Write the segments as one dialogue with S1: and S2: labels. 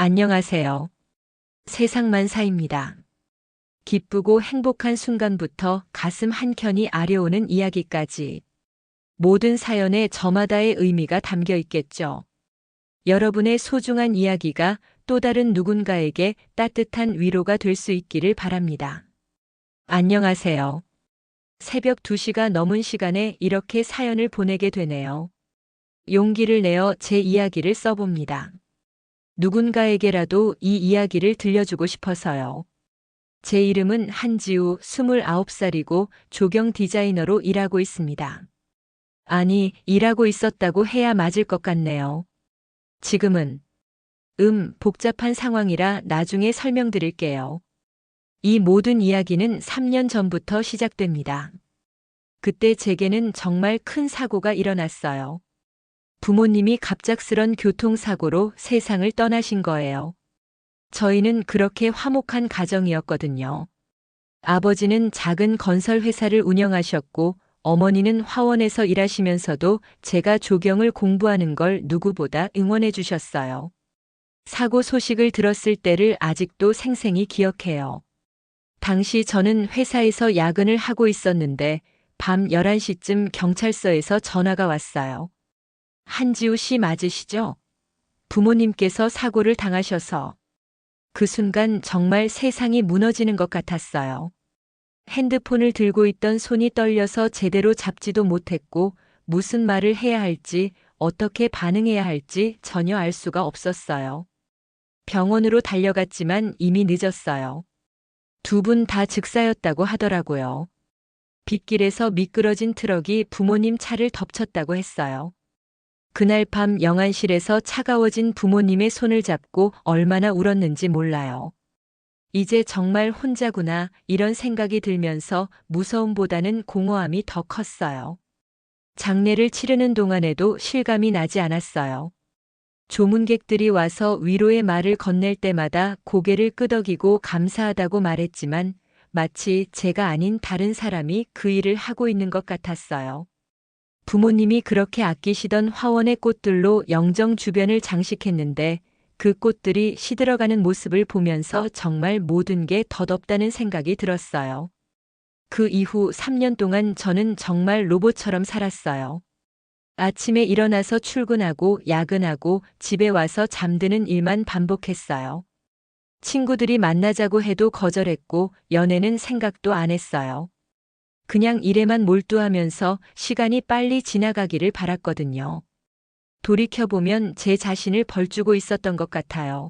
S1: 안녕하세요. 세상만사입니다. 기쁘고 행복한 순간부터 가슴 한켠이 아려오는 이야기까지 모든 사연에 저마다의 의미가 담겨 있겠죠. 여러분의 소중한 이야기가 또 다른 누군가에게 따뜻한 위로가 될 수 있기를 바랍니다. 안녕하세요. 새벽 2시가 넘은 시간에 이렇게 사연을 보내게 되네요. 용기를 내어 제 이야기를 써봅니다. 누군가에게라도 이 이야기를 들려주고 싶어서요. 제 이름은 한지우 29살이고 조경 디자이너로 일하고 있습니다. 아니, 일하고 있었다고 해야 맞을 것 같네요. 지금은 복잡한 상황이라 나중에 설명드릴게요. 이 모든 이야기는 3년 전부터 시작됩니다. 그때 제게는 정말 큰 사고가 일어났어요. 부모님이 갑작스런 교통사고로 세상을 떠나신 거예요. 저희는 그렇게 화목한 가정이었거든요. 아버지는 작은 건설 회사를 운영하셨고 어머니는 화원에서 일하시면서도 제가 조경을 공부하는 걸 누구보다 응원해 주셨어요. 사고 소식을 들었을 때를 아직도 생생히 기억해요. 당시 저는 회사에서 야근을 하고 있었는데 밤 11시쯤 경찰서에서 전화가 왔어요. 한지우 씨 맞으시죠? 부모님께서 사고를 당하셔서. 그 순간 정말 세상이 무너지는 것 같았어요. 핸드폰을 들고 있던 손이 떨려서 제대로 잡지도 못했고 무슨 말을 해야 할지 어떻게 반응해야 할지 전혀 알 수가 없었어요. 병원으로 달려갔지만 이미 늦었어요. 두 분 다 즉사였다고 하더라고요. 빗길에서 미끄러진 트럭이 부모님 차를 덮쳤다고 했어요. 그날 밤 영안실에서 차가워진 부모님의 손을 잡고 얼마나 울었는지 몰라요. 이제 정말 혼자구나 이런 생각이 들면서 무서움보다는 공허함이 더 컸어요. 장례를 치르는 동안에도 실감이 나지 않았어요. 조문객들이 와서 위로의 말을 건넬 때마다 고개를 끄덕이고 감사하다고 말했지만 마치 제가 아닌 다른 사람이 그 일을 하고 있는 것 같았어요. 부모님이 그렇게 아끼시던 화원의 꽃들로 영정 주변을 장식했는데 그 꽃들이 시들어가는 모습을 보면서 정말 모든 게 덧없다는 생각이 들었어요. 그 이후 3년 동안 저는 정말 로봇처럼 살았어요. 아침에 일어나서 출근하고 야근하고 집에 와서 잠드는 일만 반복했어요. 친구들이 만나자고 해도 거절했고 연애는 생각도 안 했어요. 그냥 일에만 몰두하면서 시간이 빨리 지나가기를 바랐거든요. 돌이켜보면 제 자신을 벌주고 있었던 것 같아요.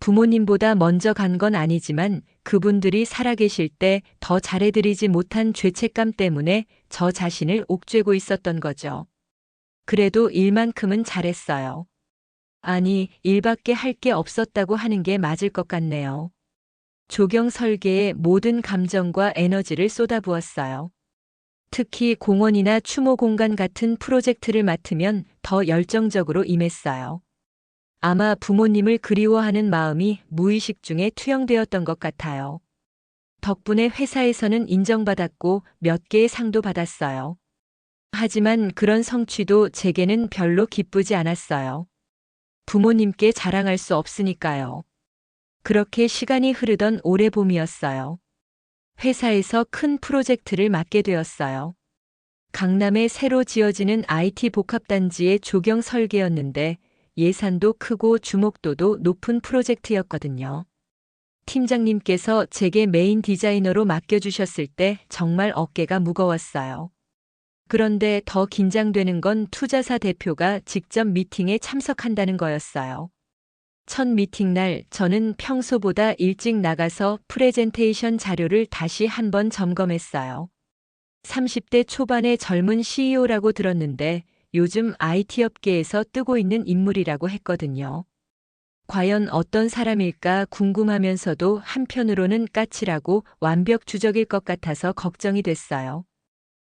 S1: 부모님보다 먼저 간 건 아니지만 그분들이 살아계실 때 더 잘해드리지 못한 죄책감 때문에 저 자신을 옥죄고 있었던 거죠. 그래도 일만큼은 잘했어요. 아니, 일밖에 할 게 없었다고 하는 게 맞을 것 같네요. 조경 설계에 모든 감정과 에너지를 쏟아부었어요. 특히 공원이나 추모 공간 같은 프로젝트를 맡으면 더 열정적으로 임했어요. 아마 부모님을 그리워하는 마음이 무의식 중에 투영되었던 것 같아요. 덕분에 회사에서는 인정받았고 몇 개의 상도 받았어요. 하지만 그런 성취도 제게는 별로 기쁘지 않았어요. 부모님께 자랑할 수 없으니까요. 그렇게 시간이 흐르던 올해 봄이었어요. 회사에서 큰 프로젝트를 맡게 되었어요. 강남에 새로 지어지는 IT 복합단지의 조경 설계였는데 예산도 크고 주목도도 높은 프로젝트였거든요. 팀장님께서 제게 메인 디자이너로 맡겨주셨을 때 정말 어깨가 무거웠어요. 그런데 더 긴장되는 건 투자사 대표가 직접 미팅에 참석한다는 거였어요. 첫 미팅 날 저는 평소보다 일찍 나가서 프레젠테이션 자료를 다시 한번 점검했어요. 30대 초반의 젊은 CEO라고 들었는데 요즘 IT 업계에서 뜨고 있는 인물이라고 했거든요. 과연 어떤 사람일까 궁금하면서도 한편으로는 까칠하고 완벽 주적일 것 같아서 걱정이 됐어요.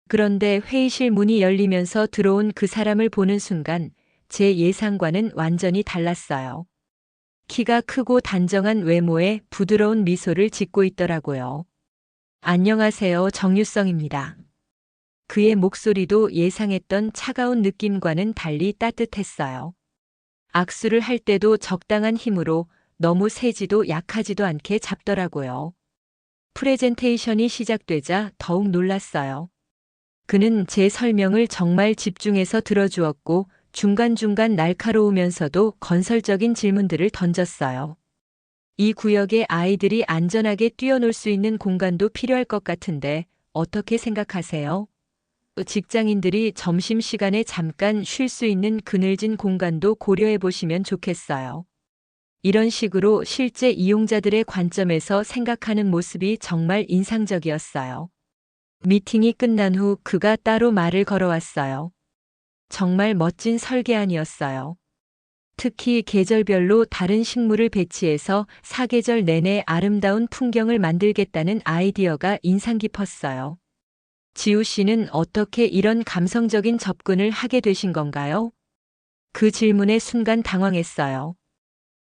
S1: 그런데 회의실 문이 열리면서 들어온 그 사람을 보는 순간 제 예상과는 완전히 달랐어요. 키가 크고 단정한 외모에 부드러운 미소를 짓고 있더라고요. 안녕하세요, 정유성입니다. 그의 목소리도 예상했던 차가운 느낌과는 달리 따뜻했어요. 악수를 할 때도 적당한 힘으로 너무 세지도 약하지도 않게 잡더라고요. 프레젠테이션이 시작되자 더욱 놀랐어요. 그는 제 설명을 정말 집중해서 들어주었고 중간중간 날카로우면서도 건설적인 질문들을 던졌어요. 이 구역에 아이들이 안전하게 뛰어놀 수 있는 공간도 필요할 것 같은데 어떻게 생각하세요? 직장인들이 점심시간에 잠깐 쉴 수 있는 그늘진 공간도 고려해 보시면 좋겠어요. 이런 식으로 실제 이용자들의 관점에서 생각하는 모습이 정말 인상적이었어요. 미팅이 끝난 후 그가 따로 말을 걸어왔어요. 정말 멋진 설계안이었어요. 특히 계절별로 다른 식물을 배치해서 사계절 내내 아름다운 풍경을 만들겠다는 아이디어가 인상 깊었어요. 지우 씨는 어떻게 이런 감성적인 접근을 하게 되신 건가요? 그 질문에 순간 당황했어요.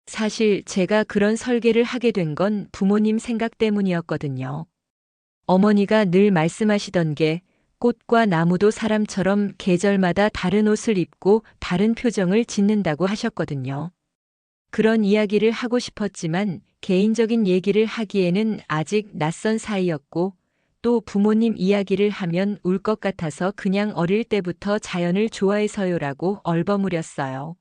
S1: 사실 제가 그런 설계를 하게 된 건 부모님 생각 때문이었거든요. 어머니가 늘 말씀하시던 게 꽃과 나무도 사람처럼 계절마다 다른 옷을 입고 다른 표정을 짓는다고 하셨거든요. 그런 이야기를 하고 싶었지만 개인적인 얘기를 하기에는 아직 낯선 사이였고 또 부모님 이야기를 하면 울 것 같아서 그냥 어릴 때부터 자연을 좋아해서요라고 얼버무렸어요.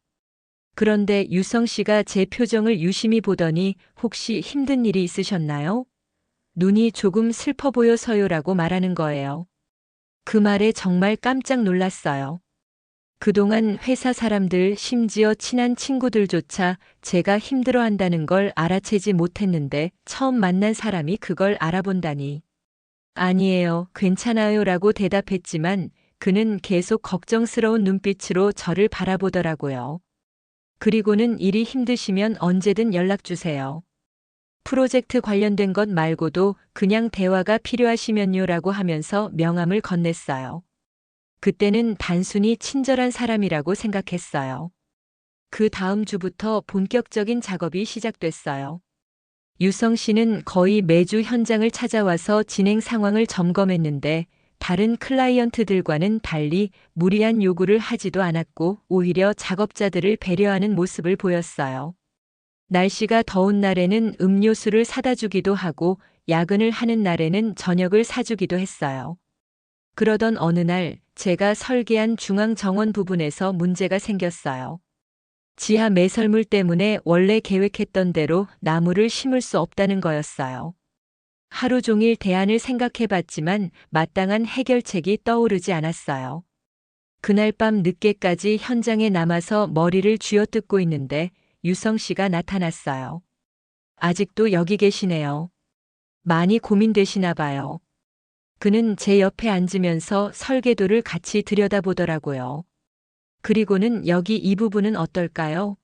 S1: 그런데 유성 씨가 제 표정을 유심히 보더니 혹시 힘든 일이 있으셨나요? 눈이 조금 슬퍼 보여서요라고 말하는 거예요. 그 말에 정말 깜짝 놀랐어요. 그동안 회사 사람들, 심지어 친한 친구들조차 제가 힘들어한다는 걸 알아채지 못했는데 처음 만난 사람이 그걸 알아본다니. 아니에요, 괜찮아요 라고 대답했지만 그는 계속 걱정스러운 눈빛으로 저를 바라보더라고요. 그리고는 일이 힘드시면 언제든 연락 주세요. 프로젝트 관련된 것 말고도 그냥 대화가 필요하시면요 라고 하면서 명함을 건넸어요. 그때는 단순히 친절한 사람이라고 생각했어요. 그 다음 주부터 본격적인 작업이 시작됐어요. 유성 씨는 거의 매주 현장을 찾아와서 진행 상황을 점검했는데 다른 클라이언트들과는 달리 무리한 요구를 하지도 않았고 오히려 작업자들을 배려하는 모습을 보였어요. 날씨가 더운 날에는 음료수를 사다 주기도 하고 야근을 하는 날에는 저녁을 사주기도 했어요. 그러던 어느 날 제가 설계한 중앙 정원 부분에서 문제가 생겼어요. 지하 매설물 때문에 원래 계획했던 대로 나무를 심을 수 없다는 거였어요. 하루 종일 대안을 생각해 봤지만 마땅한 해결책이 떠오르지 않았어요. 그날 밤 늦게까지 현장에 남아서 머리를 쥐어뜯고 있는데 유성 씨가 나타났어요. 아직도 여기 계시네요. 많이 고민되시나 봐요. 그는 제 옆에 앉으면서 설계도를 같이 들여다보더라고요. 그리고는 여기 이 부분은 어떨까요?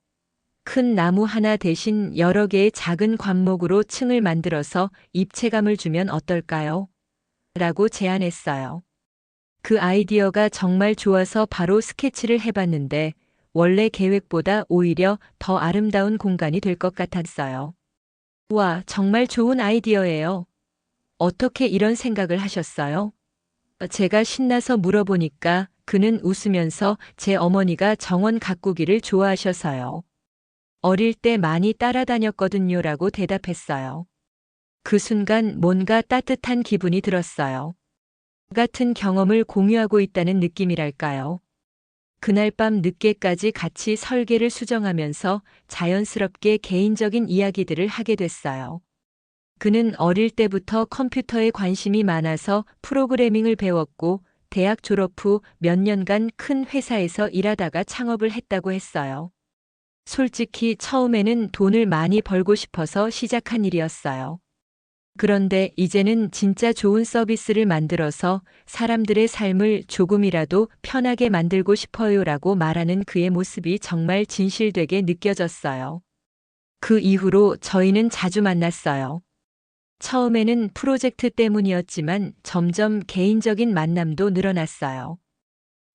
S1: 큰 나무 하나 대신 여러 개의 작은 관목으로 층을 만들어서 입체감을 주면 어떨까요? 라고 제안했어요. 그 아이디어가 정말 좋아서 바로 스케치를 해봤는데 원래 계획보다 오히려 더 아름다운 공간이 될 것 같았어요. 와, 정말 좋은 아이디어예요. 어떻게 이런 생각을 하셨어요? 제가 신나서 물어보니까 그는 웃으면서 제 어머니가 정원 가꾸기를 좋아하셔서요. 어릴 때 많이 따라다녔거든요 라고 대답했어요. 그 순간 뭔가 따뜻한 기분이 들었어요. 같은 경험을 공유하고 있다는 느낌이랄까요. 그날 밤 늦게까지 같이 설계를 수정하면서 자연스럽게 개인적인 이야기들을 하게 됐어요. 그는 어릴 때부터 컴퓨터에 관심이 많아서 프로그래밍을 배웠고 대학 졸업 후 몇 년간 큰 회사에서 일하다가 창업을 했다고 했어요. 솔직히 처음에는 돈을 많이 벌고 싶어서 시작한 일이었어요. 그런데 이제는 진짜 좋은 서비스를 만들어서 사람들의 삶을 조금이라도 편하게 만들고 싶어요라고 말하는 그의 모습이 정말 진실되게 느껴졌어요. 그 이후로 저희는 자주 만났어요. 처음에는 프로젝트 때문이었지만 점점 개인적인 만남도 늘어났어요.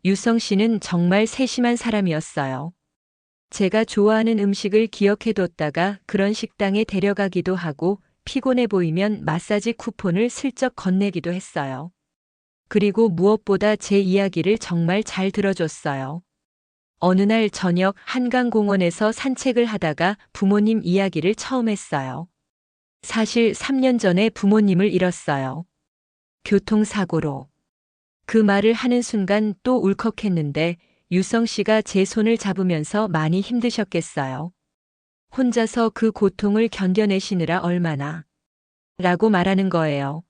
S1: 유성 씨는 정말 세심한 사람이었어요. 제가 좋아하는 음식을 기억해뒀다가 그런 식당에 데려가기도 하고 피곤해 보이면 마사지 쿠폰을 슬쩍 건네기도 했어요. 그리고 무엇보다 제 이야기를 정말 잘 들어줬어요. 어느 날 저녁 한강공원에서 산책을 하다가 부모님 이야기를 처음 했어요. 사실 3년 전에 부모님을 잃었어요. 교통사고로. 그 말을 하는 순간 또 울컥했는데 유성 씨가 제 손을 잡으면서 많이 힘드셨겠어요. 혼자서 그 고통을 견뎌내시느라 얼마나 라고 말하는 거예요.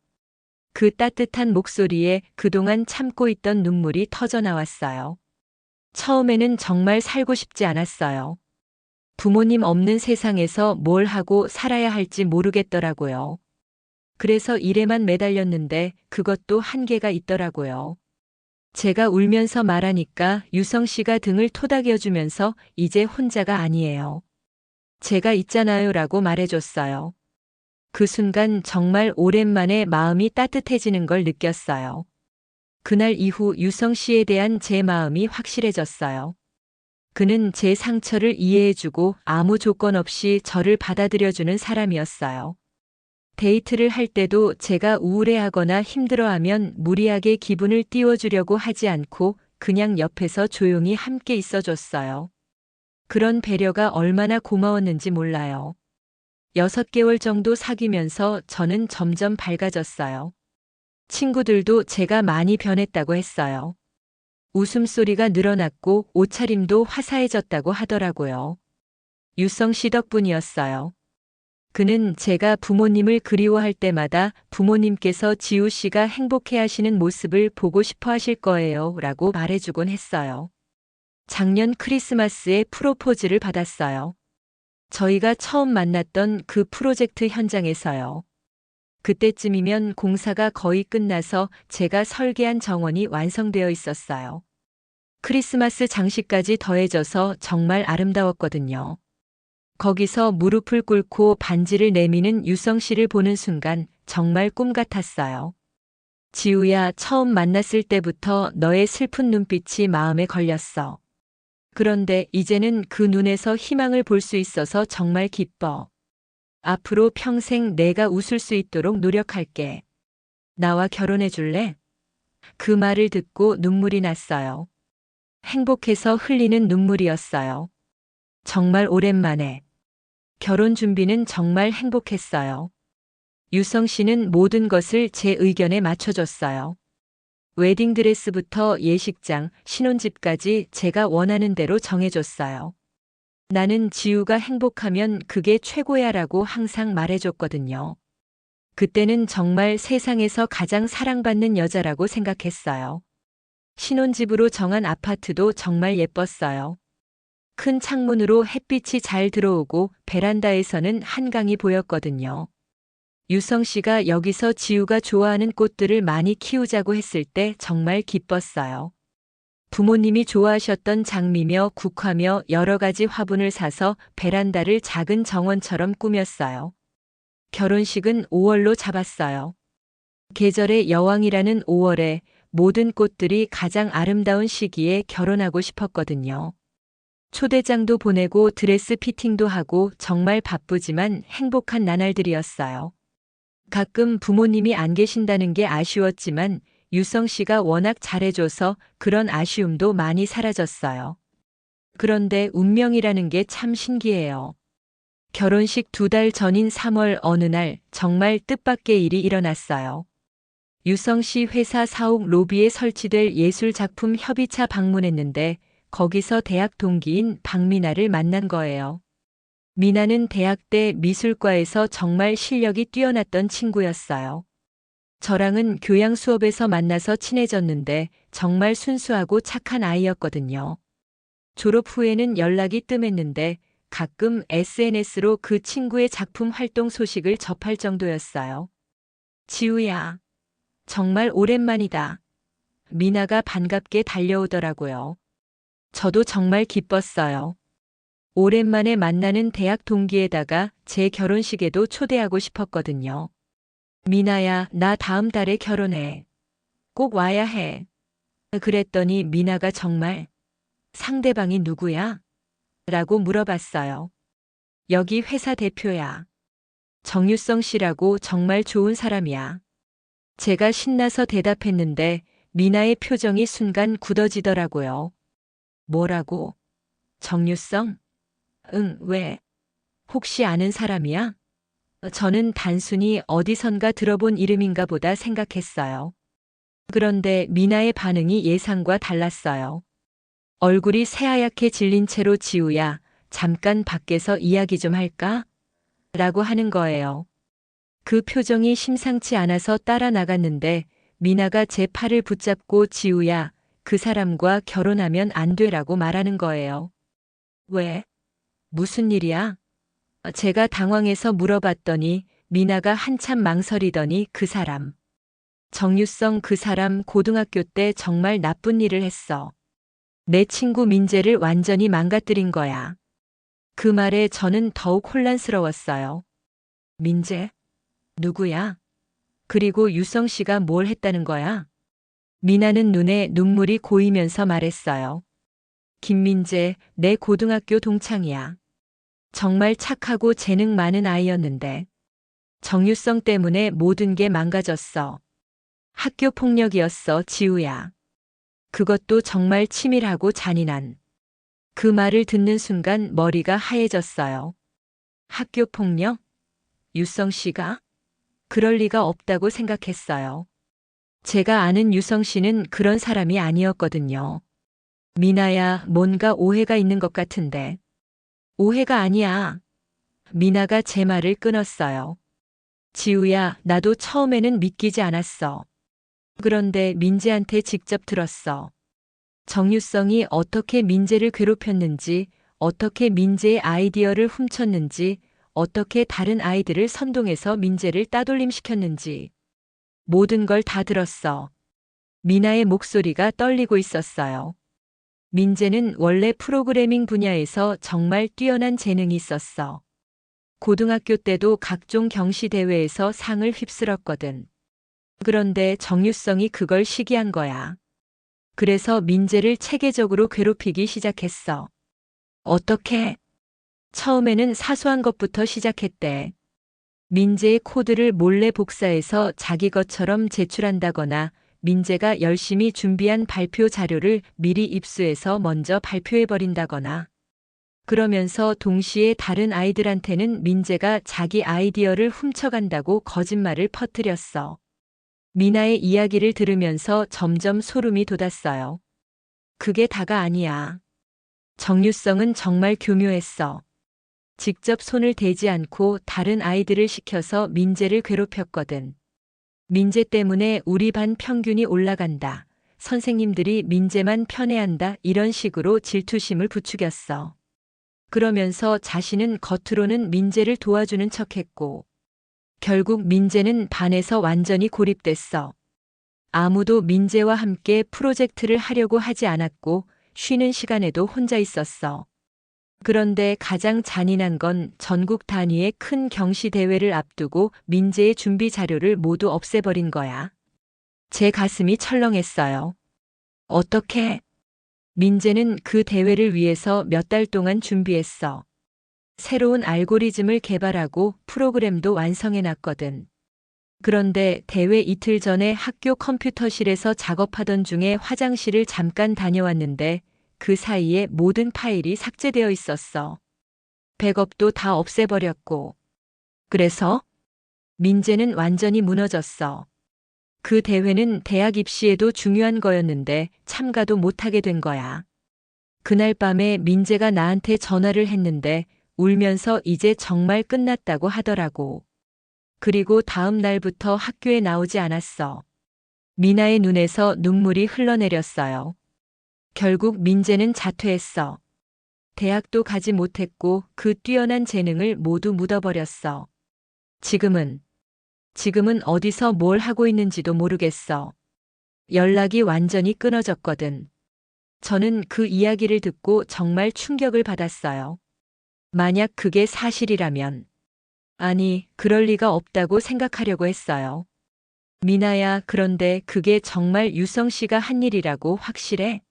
S1: 그 따뜻한 목소리에 그동안 참고 있던 눈물이 터져 나왔어요. 처음에는 정말 살고 싶지 않았어요. 부모님 없는 세상에서 뭘 하고 살아야 할지 모르겠더라고요. 그래서 일에만 매달렸는데 그것도 한계가 있더라고요. 제가 울면서 말하니까 유성 씨가 등을 토닥여주면서 이제 혼자가 아니에요. 제가 있잖아요 라고 말해줬어요. 그 순간 정말 오랜만에 마음이 따뜻해지는 걸 느꼈어요. 그날 이후 유성 씨에 대한 제 마음이 확실해졌어요. 그는 제 상처를 이해해주고 아무 조건 없이 저를 받아들여주는 사람이었어요. 데이트를 할 때도 제가 우울해하거나 힘들어하면 무리하게 기분을 띄워주려고 하지 않고 그냥 옆에서 조용히 함께 있어줬어요. 그런 배려가 얼마나 고마웠는지 몰라요. 6개월 정도 사귀면서 저는 점점 밝아졌어요. 친구들도 제가 많이 변했다고 했어요. 웃음소리가 늘어났고 옷차림도 화사해졌다고 하더라고요. 유성 씨 덕분이었어요. 그는 제가 부모님을 그리워할 때마다 부모님께서 지우 씨가 행복해 하시는 모습을 보고 싶어 하실 거예요 라고 말해주곤 했어요. 작년 크리스마스에 프로포즈를 받았어요. 저희가 처음 만났던 그 프로젝트 현장에서요. 그때쯤이면 공사가 거의 끝나서 제가 설계한 정원이 완성되어 있었어요. 크리스마스 장식까지 더해져서 정말 아름다웠거든요. 거기서 무릎을 꿇고 반지를 내미는 유성 씨를 보는 순간 정말 꿈 같았어요. 지우야, 처음 만났을 때부터 너의 슬픈 눈빛이 마음에 걸렸어. 그런데 이제는 그 눈에서 희망을 볼 수 있어서 정말 기뻐. 앞으로 평생 내가 웃을 수 있도록 노력할게. 나와 결혼해 줄래? 그 말을 듣고 눈물이 났어요. 행복해서 흘리는 눈물이었어요. 정말 오랜만에. 결혼 준비는 정말 행복했어요. 유성 씨는 모든 것을 제 의견에 맞춰줬어요. 웨딩드레스부터 예식장, 신혼집까지 제가 원하는 대로 정해줬어요. 나는 지우가 행복하면 그게 최고야 라고 항상 말해줬거든요. 그때는 정말 세상에서 가장 사랑받는 여자라고 생각했어요. 신혼집으로 정한 아파트도 정말 예뻤어요. 큰 창문으로 햇빛이 잘 들어오고 베란다에서는 한강이 보였거든요. 유성 씨가 여기서 지우가 좋아하는 꽃들을 많이 키우자고 했을 때 정말 기뻤어요. 부모님이 좋아하셨던 장미며 국화며 여러 가지 화분을 사서 베란다를 작은 정원처럼 꾸몄어요. 결혼식은 5월로 잡았어요. 계절의 여왕이라는 5월에 모든 꽃들이 가장 아름다운 시기에 결혼하고 싶었거든요. 초대장도 보내고 드레스 피팅도 하고 정말 바쁘지만 행복한 나날들이었어요. 가끔 부모님이 안 계신다는 게 아쉬웠지만 유성 씨가 워낙 잘해줘서 그런 아쉬움도 많이 사라졌어요. 그런데 운명이라는 게 참 신기해요. 결혼식 2달 전인 3월 어느 날 정말 뜻밖의 일이 일어났어요. 유성 씨 회사 사옥 로비에 설치될 예술작품 협의차 방문했는데 거기서 대학 동기인 박미나를 만난 거예요. 미나는 대학 때 미술과에서 정말 실력이 뛰어났던 친구였어요. 저랑은 교양 수업에서 만나서 친해졌는데 정말 순수하고 착한 아이였거든요. 졸업 후에는 연락이 뜸했는데 가끔 SNS로 그 친구의 작품 활동 소식을 접할 정도였어요. 지우야, 정말 오랜만이다. 미나가 반갑게 달려오더라고요. 저도 정말 기뻤어요. 오랜만에 만나는 대학 동기에다가 제 결혼식에도 초대하고 싶었거든요. 미나야, 나 다음 달에 결혼해. 꼭 와야 해. 그랬더니 미나가 정말 상대방이 누구야? 라고 물어봤어요. 여기 회사 대표야. 정유성 씨라고 정말 좋은 사람이야. 제가 신나서 대답했는데 미나의 표정이 순간 굳어지더라고요. 뭐라고? 정유성? 응, 왜? 혹시 아는 사람이야? 저는 단순히 어디선가 들어본 이름인가 보다 생각했어요. 그런데 미나의 반응이 예상과 달랐어요. 얼굴이 새하얗게 질린 채로 지우야, 잠깐 밖에서 이야기 좀 할까? 라고 하는 거예요. 그 표정이 심상치 않아서 따라 나갔는데 미나가 제 팔을 붙잡고 지우야, 그 사람과 결혼하면 안 되라고 말하는 거예요. 왜? 무슨 일이야? 제가 당황해서 물어봤더니 미나가 한참 망설이더니 그 사람. 정유성 그 사람 고등학교 때 정말 나쁜 일을 했어. 내 친구 민재를 완전히 망가뜨린 거야. 그 말에 저는 더욱 혼란스러웠어요. 민재? 누구야? 그리고 유성 씨가 뭘 했다는 거야? 미나는 눈에 눈물이 고이면서 말했어요. 김민재, 내 고등학교 동창이야. 정말 착하고 재능 많은 아이였는데 정유성 때문에 모든 게 망가졌어. 학교 폭력이었어, 지우야. 그것도 정말 치밀하고 잔인한. 그 말을 듣는 순간 머리가 하얘졌어요. 학교 폭력? 유성 씨가? 그럴 리가 없다고 생각했어요. 제가 아는 유성 씨는 그런 사람이 아니었거든요. 미나야, 뭔가 오해가 있는 것 같은데. 오해가 아니야. 미나가 제 말을 끊었어요. 지우야, 나도 처음에는 믿기지 않았어. 그런데 민재한테 직접 들었어. 정유성이 어떻게 민재를 괴롭혔는지, 어떻게 민재의 아이디어를 훔쳤는지, 어떻게 다른 아이들을 선동해서 민재를 따돌림시켰는지. 모든 걸 다 들었어. 미나의 목소리가 떨리고 있었어요. 민재는 원래 프로그래밍 분야에서 정말 뛰어난 재능이 있었어. 고등학교 때도 각종 경시대회에서 상을 휩쓸었거든. 그런데 정유성이 그걸 시기한 거야. 그래서 민재를 체계적으로 괴롭히기 시작했어. 어떻게? 처음에는 사소한 것부터 시작했대. 민재의 코드를 몰래 복사해서 자기 것처럼 제출한다거나 민재가 열심히 준비한 발표 자료를 미리 입수해서 먼저 발표해버린다거나 그러면서 동시에 다른 아이들한테는 민재가 자기 아이디어를 훔쳐간다고 거짓말을 퍼뜨렸어. 미나의 이야기를 들으면서 점점 소름이 돋았어요. 그게 다가 아니야. 정유성은 정말 교묘했어. 직접 손을 대지 않고 다른 아이들을 시켜서 민재를 괴롭혔거든. 민재 때문에 우리 반 평균이 올라간다. 선생님들이 민재만 편애한다. 이런 식으로 질투심을 부추겼어. 그러면서 자신은 겉으로는 민재를 도와주는 척했고 결국 민재는 반에서 완전히 고립됐어. 아무도 민재와 함께 프로젝트를 하려고 하지 않았고 쉬는 시간에도 혼자 있었어. 그런데 가장 잔인한 건 전국 단위의 큰 경시 대회를 앞두고 민재의 준비 자료를 모두 없애버린 거야. 제 가슴이 철렁했어요. 어떻게? 민재는 그 대회를 위해서 몇 달 동안 준비했어. 새로운 알고리즘을 개발하고 프로그램도 완성해 놨거든. 그런데 대회 이틀 전에 학교 컴퓨터실에서 작업하던 중에 화장실을 잠깐 다녀왔는데 그 사이에 모든 파일이 삭제되어 있었어. 백업도 다 없애버렸고. 그래서 민재는 완전히 무너졌어. 그 대회는 대학 입시에도 중요한 거였는데 참가도 못하게 된 거야. 그날 밤에 민재가 나한테 전화를 했는데 울면서 이제 정말 끝났다고 하더라고. 그리고 다음 날부터 학교에 나오지 않았어. 미나의 눈에서 눈물이 흘러내렸어요. 결국 민재는 자퇴했어. 대학도 가지 못했고 그 뛰어난 재능을 모두 묻어버렸어. 지금은 어디서 뭘 하고 있는지도 모르겠어. 연락이 완전히 끊어졌거든. 저는 그 이야기를 듣고 정말 충격을 받았어요. 만약 그게 사실이라면, 아니, 그럴 리가 없다고 생각하려고 했어요. 미나야, 그런데 그게 정말 유성 씨가 한 일이라고 확실해?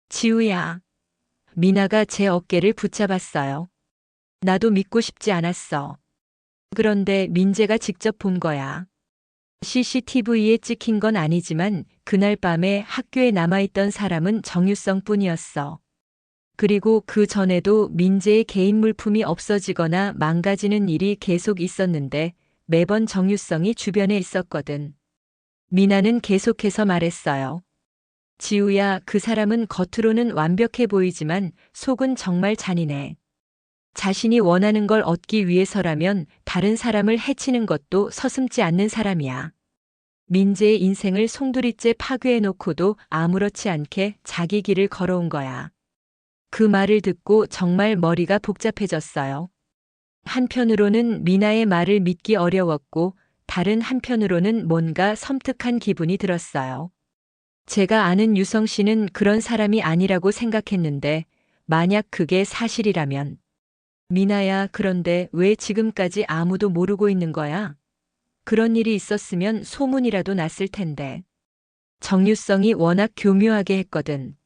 S1: 지우야. 미나가 제 어깨를 붙잡았어요. 나도 믿고 싶지 않았어. 그런데 민재가 직접 본 거야. CCTV에 찍힌 건 아니지만 그날 밤에 학교에 남아있던 사람은 정유성 뿐이었어. 그리고 그 전에도 민재의 개인 물품이 없어지거나 망가지는 일이 계속 있었는데 매번 정유성이 주변에 있었거든. 미나는 계속해서 말했어요. 지우야, 그 사람은 겉으로는 완벽해 보이지만 속은 정말 잔인해. 자신이 원하는 걸 얻기 위해서라면 다른 사람을 해치는 것도 서슴지 않는 사람이야. 민재의 인생을 송두리째 파괴해놓고도 아무렇지 않게 자기 길을 걸어온 거야. 그 말을 듣고 정말 머리가 복잡해졌어요. 한편으로는 미나의 말을 믿기 어려웠고 다른 한편으로는 뭔가 섬뜩한 기분이 들었어요. 제가 아는 유성 씨는 그런 사람이 아니라고 생각했는데 만약 그게 사실이라면 미나야, 그런데 왜 지금까지 아무도 모르고 있는 거야? 그런 일이 있었으면 소문이라도 났을 텐데. 정유성이 워낙 교묘하게 했거든.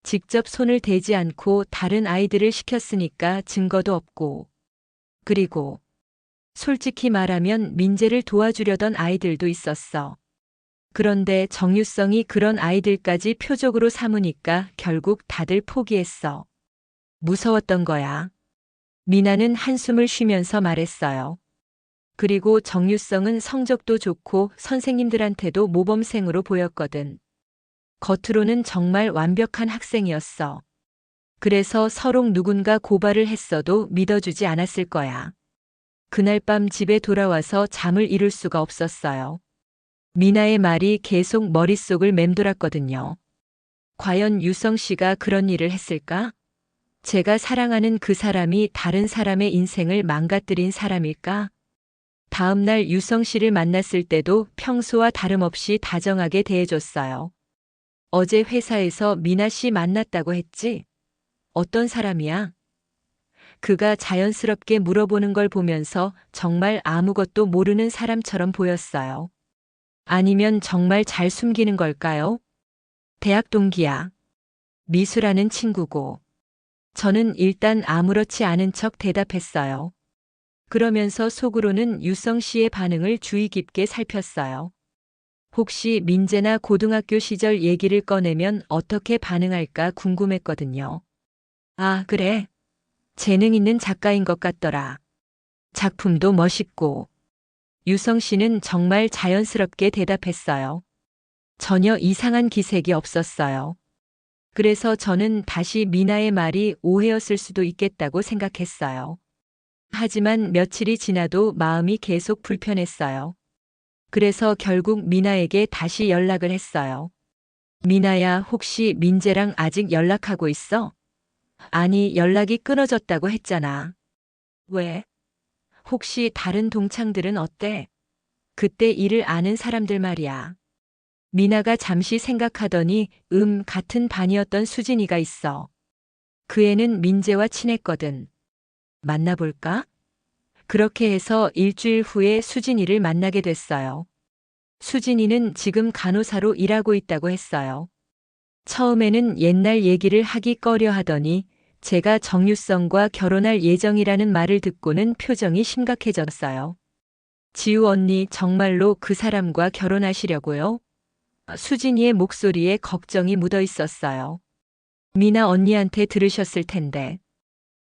S1: 직접 손을 대지 않고 다른 아이들을 시켰으니까 증거도 없고. 그리고 솔직히 말하면 민재를 도와주려던 아이들도 있었어. 그런데 정유성이 그런 아이들까지 표적으로 삼으니까 결국 다들 포기했어. 무서웠던 거야. 미나는 한숨을 쉬면서 말했어요. 그리고 정유성은 성적도 좋고 선생님들한테도 모범생으로 보였거든. 겉으로는 정말 완벽한 학생이었어. 그래서 서로 누군가 고발을 했어도 믿어주지 않았을 거야. 그날 밤 집에 돌아와서 잠을 이룰 수가 없었어요. 미나의 말이 계속 머릿속을 맴돌았거든요. 과연 유성 씨가 그런 일을 했을까? 제가 사랑하는 그 사람이 다른 사람의 인생을 망가뜨린 사람일까? 다음 날 유성 씨를 만났을 때도 평소와 다름없이 다정하게 대해줬어요. 어제 회사에서 미나 씨 만났다고 했지? 어떤 사람이야? 그가 자연스럽게 물어보는 걸 보면서 정말 아무것도 모르는 사람처럼 보였어요. 아니면 정말 잘 숨기는 걸까요? 대학 동기야. 미수라는 친구고. 저는 일단 아무렇지 않은 척 대답했어요. 그러면서 속으로는 유성 씨의 반응을 주의 깊게 살폈어요. 혹시 민재나 고등학교 시절 얘기를 꺼내면 어떻게 반응할까 궁금했거든요. 아, 그래. 재능 있는 작가인 것 같더라. 작품도 멋있고. 유성 씨는 정말 자연스럽게 대답했어요. 전혀 이상한 기색이 없었어요. 그래서 저는 다시 미나의 말이 오해였을 수도 있겠다고 생각했어요. 하지만 며칠이 지나도 마음이 계속 불편했어요. 그래서 결국 미나에게 다시 연락을 했어요. 미나야, 혹시 민재랑 아직 연락하고 있어? 아니, 연락이 끊어졌다고 했잖아. 왜? 혹시 다른 동창들은 어때? 그때 일을 아는 사람들 말이야. 미나가 잠시 생각하더니 같은 반이었던 수진이가 있어. 그 애는 민재와 친했거든. 만나볼까? 그렇게 해서 일주일 후에 수진이를 만나게 됐어요. 수진이는 지금 간호사로 일하고 있다고 했어요. 처음에는 옛날 얘기를 하기 꺼려 하더니 제가 정유성과 결혼할 예정이라는 말을 듣고는 표정이 심각해졌어요. 지우 언니, 정말로 그 사람과 결혼하시려고요? 수진이의 목소리에 걱정이 묻어 있었어요. 미나 언니한테 들으셨을 텐데.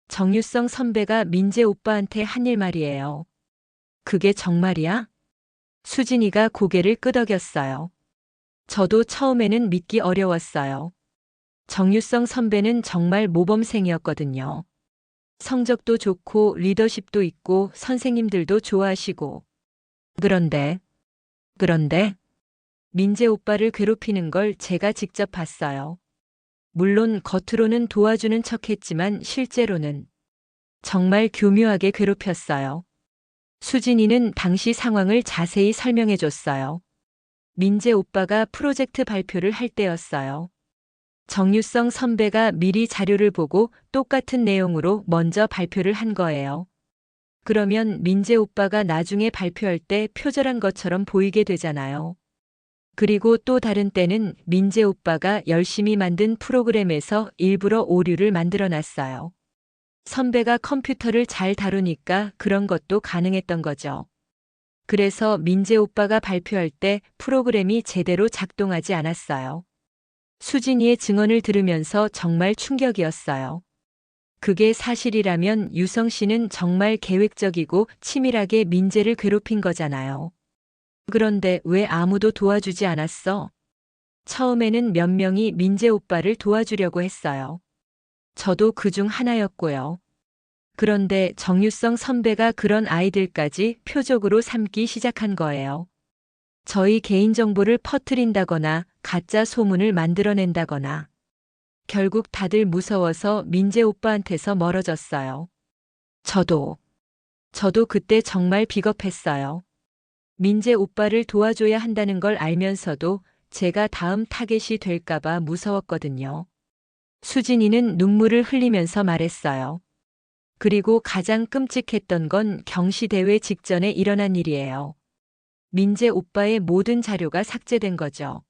S1: 정유성 선배가 민재 오빠한테 한 일 말이에요. 그게 정말이야? 수진이가 고개를 끄덕였어요. 저도 처음에는 믿기 어려웠어요. 정유성 선배는 정말 모범생이었거든요. 성적도 좋고 리더십도 있고 선생님들도 좋아하시고. 그런데 민재 오빠를 괴롭히는 걸 제가 직접 봤어요. 물론 겉으로는 도와주는 척했지만 실제로는 정말 교묘하게 괴롭혔어요. 수진이는 당시 상황을 자세히 설명해 줬어요. 민재 오빠가 프로젝트 발표를 할 때였어요. 정유성 선배가 미리 자료를 보고 똑같은 내용으로 먼저 발표를 한 거예요. 그러면 민재 오빠가 나중에 발표할 때 표절한 것처럼 보이게 되잖아요. 그리고 또 다른 때는 민재 오빠가 열심히 만든 프로그램에서 일부러 오류를 만들어 놨어요. 선배가 컴퓨터를 잘 다루니까 그런 것도 가능했던 거죠. 그래서 민재 오빠가 발표할 때 프로그램이 제대로 작동하지 않았어요. 수진이의 증언을 들으면서 정말 충격이었어요. 그게 사실이라면 유성 씨는 정말 계획적이고 치밀하게 민재를 괴롭힌 거잖아요. 그런데 왜 아무도 도와주지 않았어? 처음에는 몇 명이 민재 오빠를 도와주려고 했어요. 저도 그중 하나였고요. 그런데 정유성 선배가 그런 아이들까지 표적으로 삼기 시작한 거예요. 저희 개인정보를 퍼뜨린다거나 가짜 소문을 만들어낸다거나. 결국 다들 무서워서 민재 오빠한테서 멀어졌어요. 저도 그때 정말 비겁했어요. 민재 오빠를 도와줘야 한다는 걸 알면서도 제가 다음 타겟이 될까봐 무서웠거든요. 수진이는 눈물을 흘리면서 말했어요. 그리고 가장 끔찍했던 건 경시대회 직전에 일어난 일이에요. 민재 오빠의 모든 자료가 삭제된 거죠.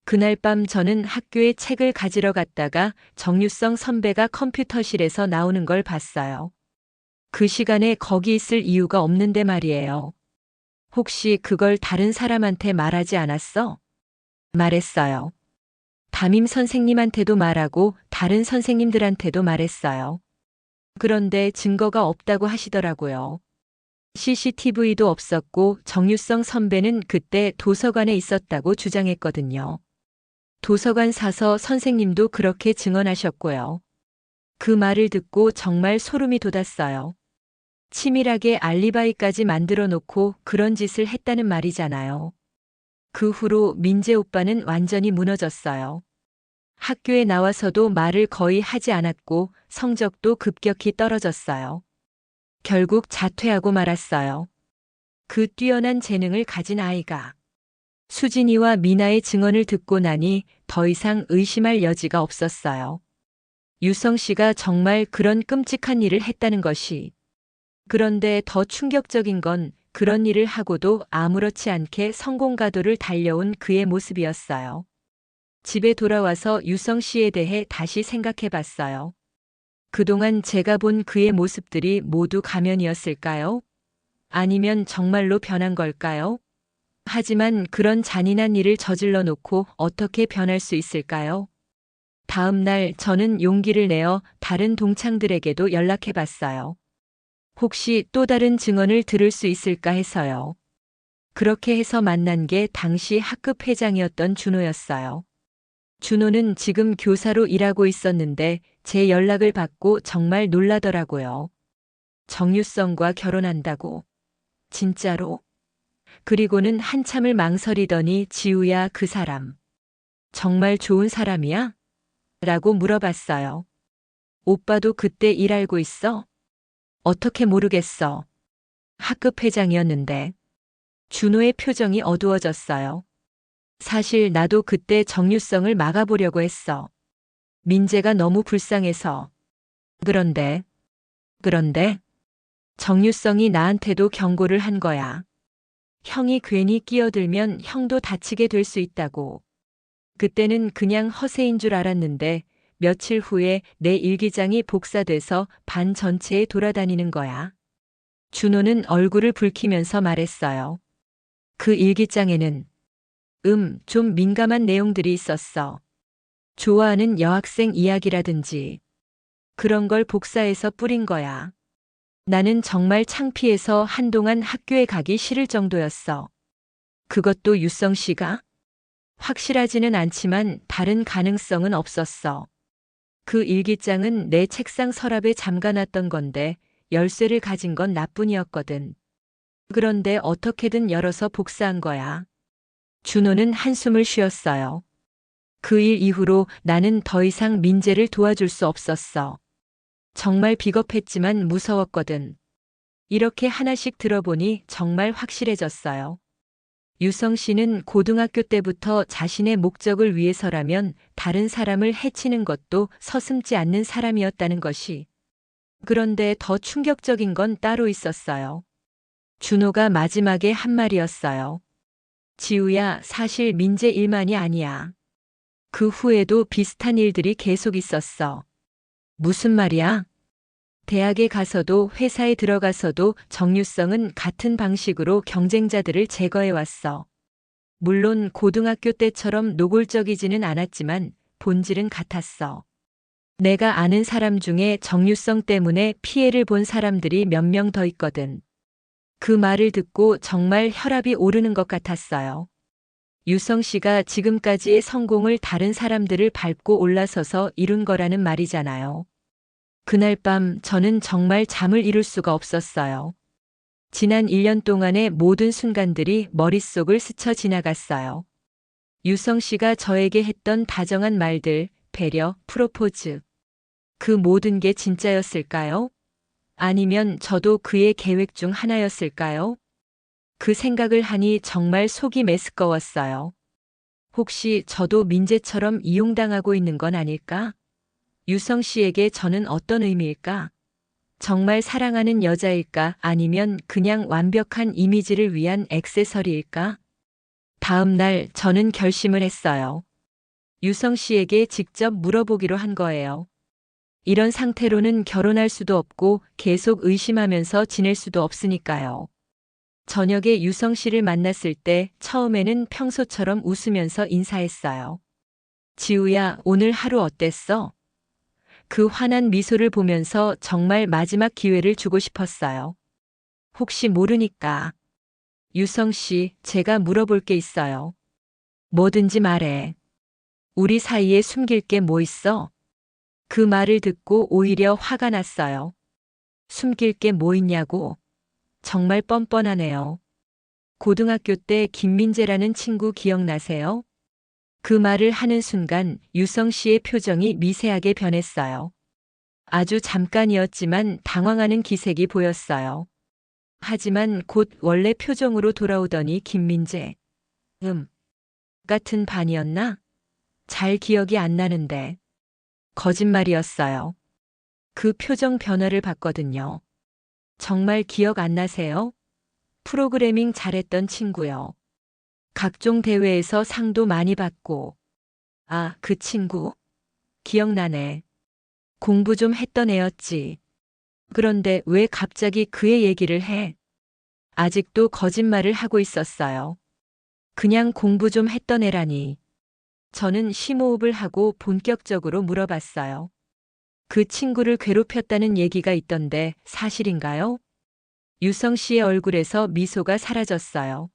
S1: 그날 밤 저는 학교에 책을 가지러 갔다가 정유성 선배가 컴퓨터실에서 나오는 걸 봤어요. 그 시간에 거기 있을 이유가 없는데 말이에요. 혹시 그걸 다른 사람한테 말하지 않았어? 말했어요. 담임 선생님한테도 말하고 다른 선생님들한테도 말했어요. 그런데 증거가 없다고 하시더라고요. CCTV도 없었고 정유성 선배는 그때 도서관에 있었다고 주장했거든요. 도서관 사서 선생님도 그렇게 증언하셨고요. 그 말을 듣고 정말 소름이 돋았어요. 치밀하게 알리바이까지 만들어 놓고 그런 짓을 했다는 말이잖아요. 그 후로 민재 오빠는 완전히 무너졌어요. 학교에 나와서도 말을 거의 하지 않았고 성적도 급격히 떨어졌어요. 결국 자퇴하고 말았어요. 그 뛰어난 재능을 가진 아이가. 수진이와 미나의 증언을 듣고 나니 더 이상 의심할 여지가 없었어요. 유성 씨가 정말 그런 끔찍한 일을 했다는 것이. 그런데 더 충격적인 건 그런 일을 하고도 아무렇지 않게 성공가도를 달려온 그의 모습이었어요. 집에 돌아와서 유성 씨에 대해 다시 생각해 봤어요. 그동안 제가 본 그의 모습들이 모두 가면이었을까요? 아니면 정말로 변한 걸까요? 하지만 그런 잔인한 일을 저질러 놓고 어떻게 변할 수 있을까요? 다음 날 저는 용기를 내어 다른 동창들에게도 연락해 봤어요. 혹시 또 다른 증언을 들을 수 있을까 해서요. 그렇게 해서 만난 게 당시 학급 회장이었던 준호였어요. 준호는 지금 교사로 일하고 있었는데 제 연락을 받고 정말 놀라더라고요. 정유성과 결혼한다고. 진짜로? 그리고는 한참을 망설이더니 지우야 그 사람. 정말 좋은 사람이야? 라고 물어봤어요. 오빠도 그때 일 알고 있어? 어떻게 모르겠어. 학급 회장이었는데. 준호의 표정이 어두워졌어요. 사실 나도 그때 정유성을 막아보려고 했어. 민재가 너무 불쌍해서. 그런데 정유성이 나한테도 경고를 한 거야. 형이 괜히 끼어들면 형도 다치게 될 수 있다고. 그때는 그냥 허세인 줄 알았는데 며칠 후에 내 일기장이 복사돼서 반 전체에 돌아다니는 거야. 준호는 얼굴을 붉히면서 말했어요. 그 일기장에는 좀 민감한 내용들이 있었어. 좋아하는 여학생 이야기라든지 그런 걸 복사해서 뿌린 거야. 나는 정말 창피해서 한동안 학교에 가기 싫을 정도였어. 그것도 유성 씨가? 확실하지는 않지만 다른 가능성은 없었어. 그 일기장은 내 책상 서랍에 잠가놨던 건데 열쇠를 가진 건 나뿐이었거든. 그런데 어떻게든 열어서 복사한 거야. 준호는 한숨을 쉬었어요. 그 일 이후로 나는 더 이상 민재를 도와줄 수 없었어. 정말 비겁했지만 무서웠거든. 이렇게 하나씩 들어보니 정말 확실해졌어요. 유성 씨는 고등학교 때부터 자신의 목적을 위해서라면 다른 사람을 해치는 것도 서슴지 않는 사람이었다는 것이. 그런데 더 충격적인 건 따로 있었어요. 준호가 마지막에 한 말이었어요. 지우야, 사실 민재 일만이 아니야. 그 후에도 비슷한 일들이 계속 있었어. 무슨 말이야? 대학에 가서도 회사에 들어가서도 정유성은 같은 방식으로 경쟁자들을 제거해 왔어. 물론 고등학교 때처럼 노골적이지는 않았지만 본질은 같았어. 내가 아는 사람 중에 정유성 때문에 피해를 본 사람들이 몇 명 더 있거든. 그 말을 듣고 정말 혈압이 오르는 것 같았어요. 유성 씨가 지금까지의 성공을 다른 사람들을 밟고 올라서서 이룬 거라는 말이잖아요. 그날 밤 저는 정말 잠을 이룰 수가 없었어요. 지난 1년 동안의 모든 순간들이 머릿속을 스쳐 지나갔어요. 유성 씨가 저에게 했던 다정한 말들, 배려, 프로포즈. 그 모든 게 진짜였을까요? 아니면 저도 그의 계획 중 하나였을까요? 그 생각을 하니 정말 속이 메스꺼웠어요. 혹시 저도 민재처럼 이용당하고 있는 건 아닐까? 유성 씨에게 저는 어떤 의미일까? 정말 사랑하는 여자일까? 아니면 그냥 완벽한 이미지를 위한 액세서리일까? 다음 날 저는 결심을 했어요. 유성 씨에게 직접 물어보기로 한 거예요. 이런 상태로는 결혼할 수도 없고 계속 의심하면서 지낼 수도 없으니까요. 저녁에 유성 씨를 만났을 때 처음에는 평소처럼 웃으면서 인사했어요. 지우야, 오늘 하루 어땠어? 그 환한 미소를 보면서 정말 마지막 기회를 주고 싶었어요. 혹시 모르니까. 유성 씨, 제가 물어볼 게 있어요. 뭐든지 말해. 우리 사이에 숨길 게 뭐 있어? 그 말을 듣고 오히려 화가 났어요. 숨길 게 뭐 있냐고. 정말 뻔뻔하네요. 고등학교 때 김민재라는 친구 기억나세요? 그 말을 하는 순간 유성 씨의 표정이 미세하게 변했어요. 아주 잠깐이었지만 당황하는 기색이 보였어요. 하지만 곧 원래 표정으로 돌아오더니 김민재. 같은 반이었나? 잘 기억이 안 나는데. 거짓말이었어요. 그 표정 변화를 봤거든요. 정말 기억 안 나세요? 프로그래밍 잘했던 친구요. 각종 대회에서 상도 많이 받고. 아, 그 친구? 기억나네. 공부 좀 했던 애였지. 그런데 왜 갑자기 그의 얘기를 해? 아직도 거짓말을 하고 있었어요. 그냥 공부 좀 했던 애라니. 저는 심호흡을 하고 본격적으로 물어봤어요. 그 친구를 괴롭혔다는 얘기가 있던데 사실인가요? 유성 씨의 얼굴에서 미소가 사라졌어요.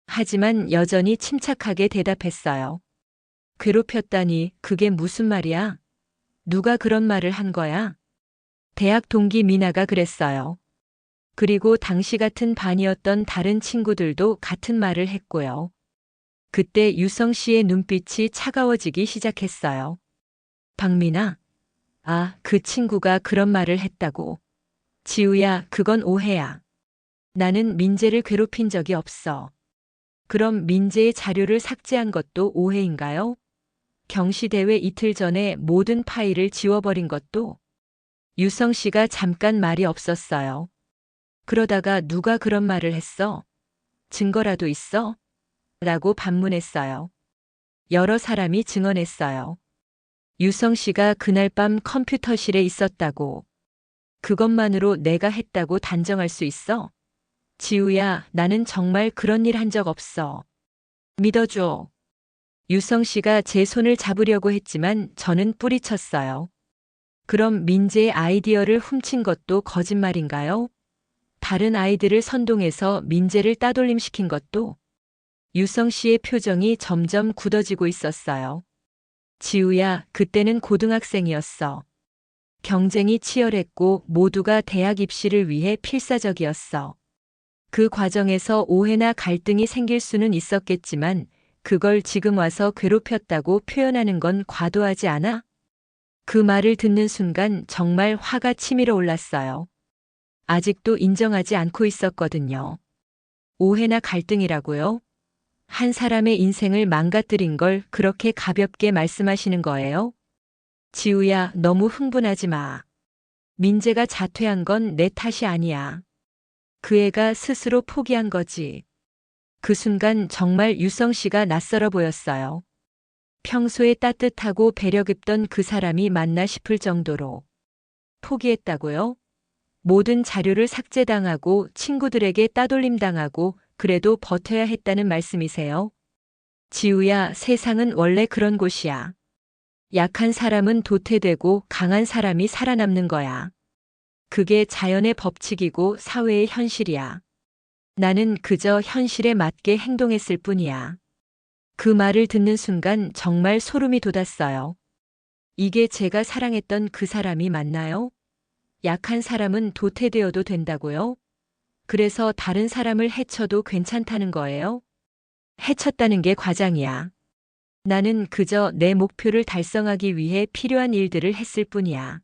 S1: 하지만 여전히 침착하게 대답했어요. 괴롭혔다니 그게 무슨 말이야? 누가 그런 말을 한 거야? 대학 동기 미나가 그랬어요. 그리고 당시 같은 반이었던 다른 친구들도 같은 말을 했고요. 그때 유성 씨의 눈빛이 차가워지기 시작했어요. 박미나? 아, 그 친구가 그런 말을 했다고. 지우야, 그건 오해야. 나는 민재를 괴롭힌 적이 없어. 그럼 민재의 자료를 삭제한 것도 오해인가요? 경시대회 이틀 전에 모든 파일을 지워버린 것도? 유성 씨가 잠깐 말이 없었어요. 그러다가 누가 그런 말을 했어? 증거라도 있어? 라고 반문했어요. 여러 사람이 증언했어요. 유성 씨가 그날 밤 컴퓨터실에 있었다고. 그것만으로 내가 했다고 단정할 수 있어? 지우야, 나는 정말 그런 일 한 적 없어. 믿어줘. 유성 씨가 제 손을 잡으려고 했지만 저는 뿌리쳤어요. 그럼 민재의 아이디어를 훔친 것도 거짓말인가요? 다른 아이들을 선동해서 민재를 따돌림시킨 것도? 유성 씨의 표정이 점점 굳어지고 있었어요. 지우야, 그때는 고등학생이었어. 경쟁이 치열했고 모두가 대학 입시를 위해 필사적이었어. 그 과정에서 오해나 갈등이 생길 수는 있었겠지만 그걸 지금 와서 괴롭혔다고 표현하는 건 과도하지 않아? 그 말을 듣는 순간 정말 화가 치밀어 올랐어요. 아직도 인정하지 않고 있었거든요. 오해나 갈등이라고요? 한 사람의 인생을 망가뜨린 걸 그렇게 가볍게 말씀하시는 거예요? 지우야, 너무 흥분하지 마. 민재가 자퇴한 건 내 탓이 아니야. 그 애가 스스로 포기한 거지. 그 순간 정말 유성 씨가 낯설어 보였어요. 평소에 따뜻하고 배려 깊던 그 사람이 맞나 싶을 정도로. 포기했다고요? 모든 자료를 삭제당하고 친구들에게 따돌림 당하고 그래도 버텨야 했다는 말씀이세요? 지우야, 세상은 원래 그런 곳이야. 약한 사람은 도태되고 강한 사람이 살아남는 거야. 그게 자연의 법칙이고 사회의 현실이야. 나는 그저 현실에 맞게 행동했을 뿐이야. 그 말을 듣는 순간 정말 소름이 돋았어요. 이게 제가 사랑했던 그 사람이 맞나요? 약한 사람은 도태되어도 된다고요? 그래서 다른 사람을 해쳐도 괜찮다는 거예요? 해쳤다는 게 과장이야. 나는 그저 내 목표를 달성하기 위해 필요한 일들을 했을 뿐이야.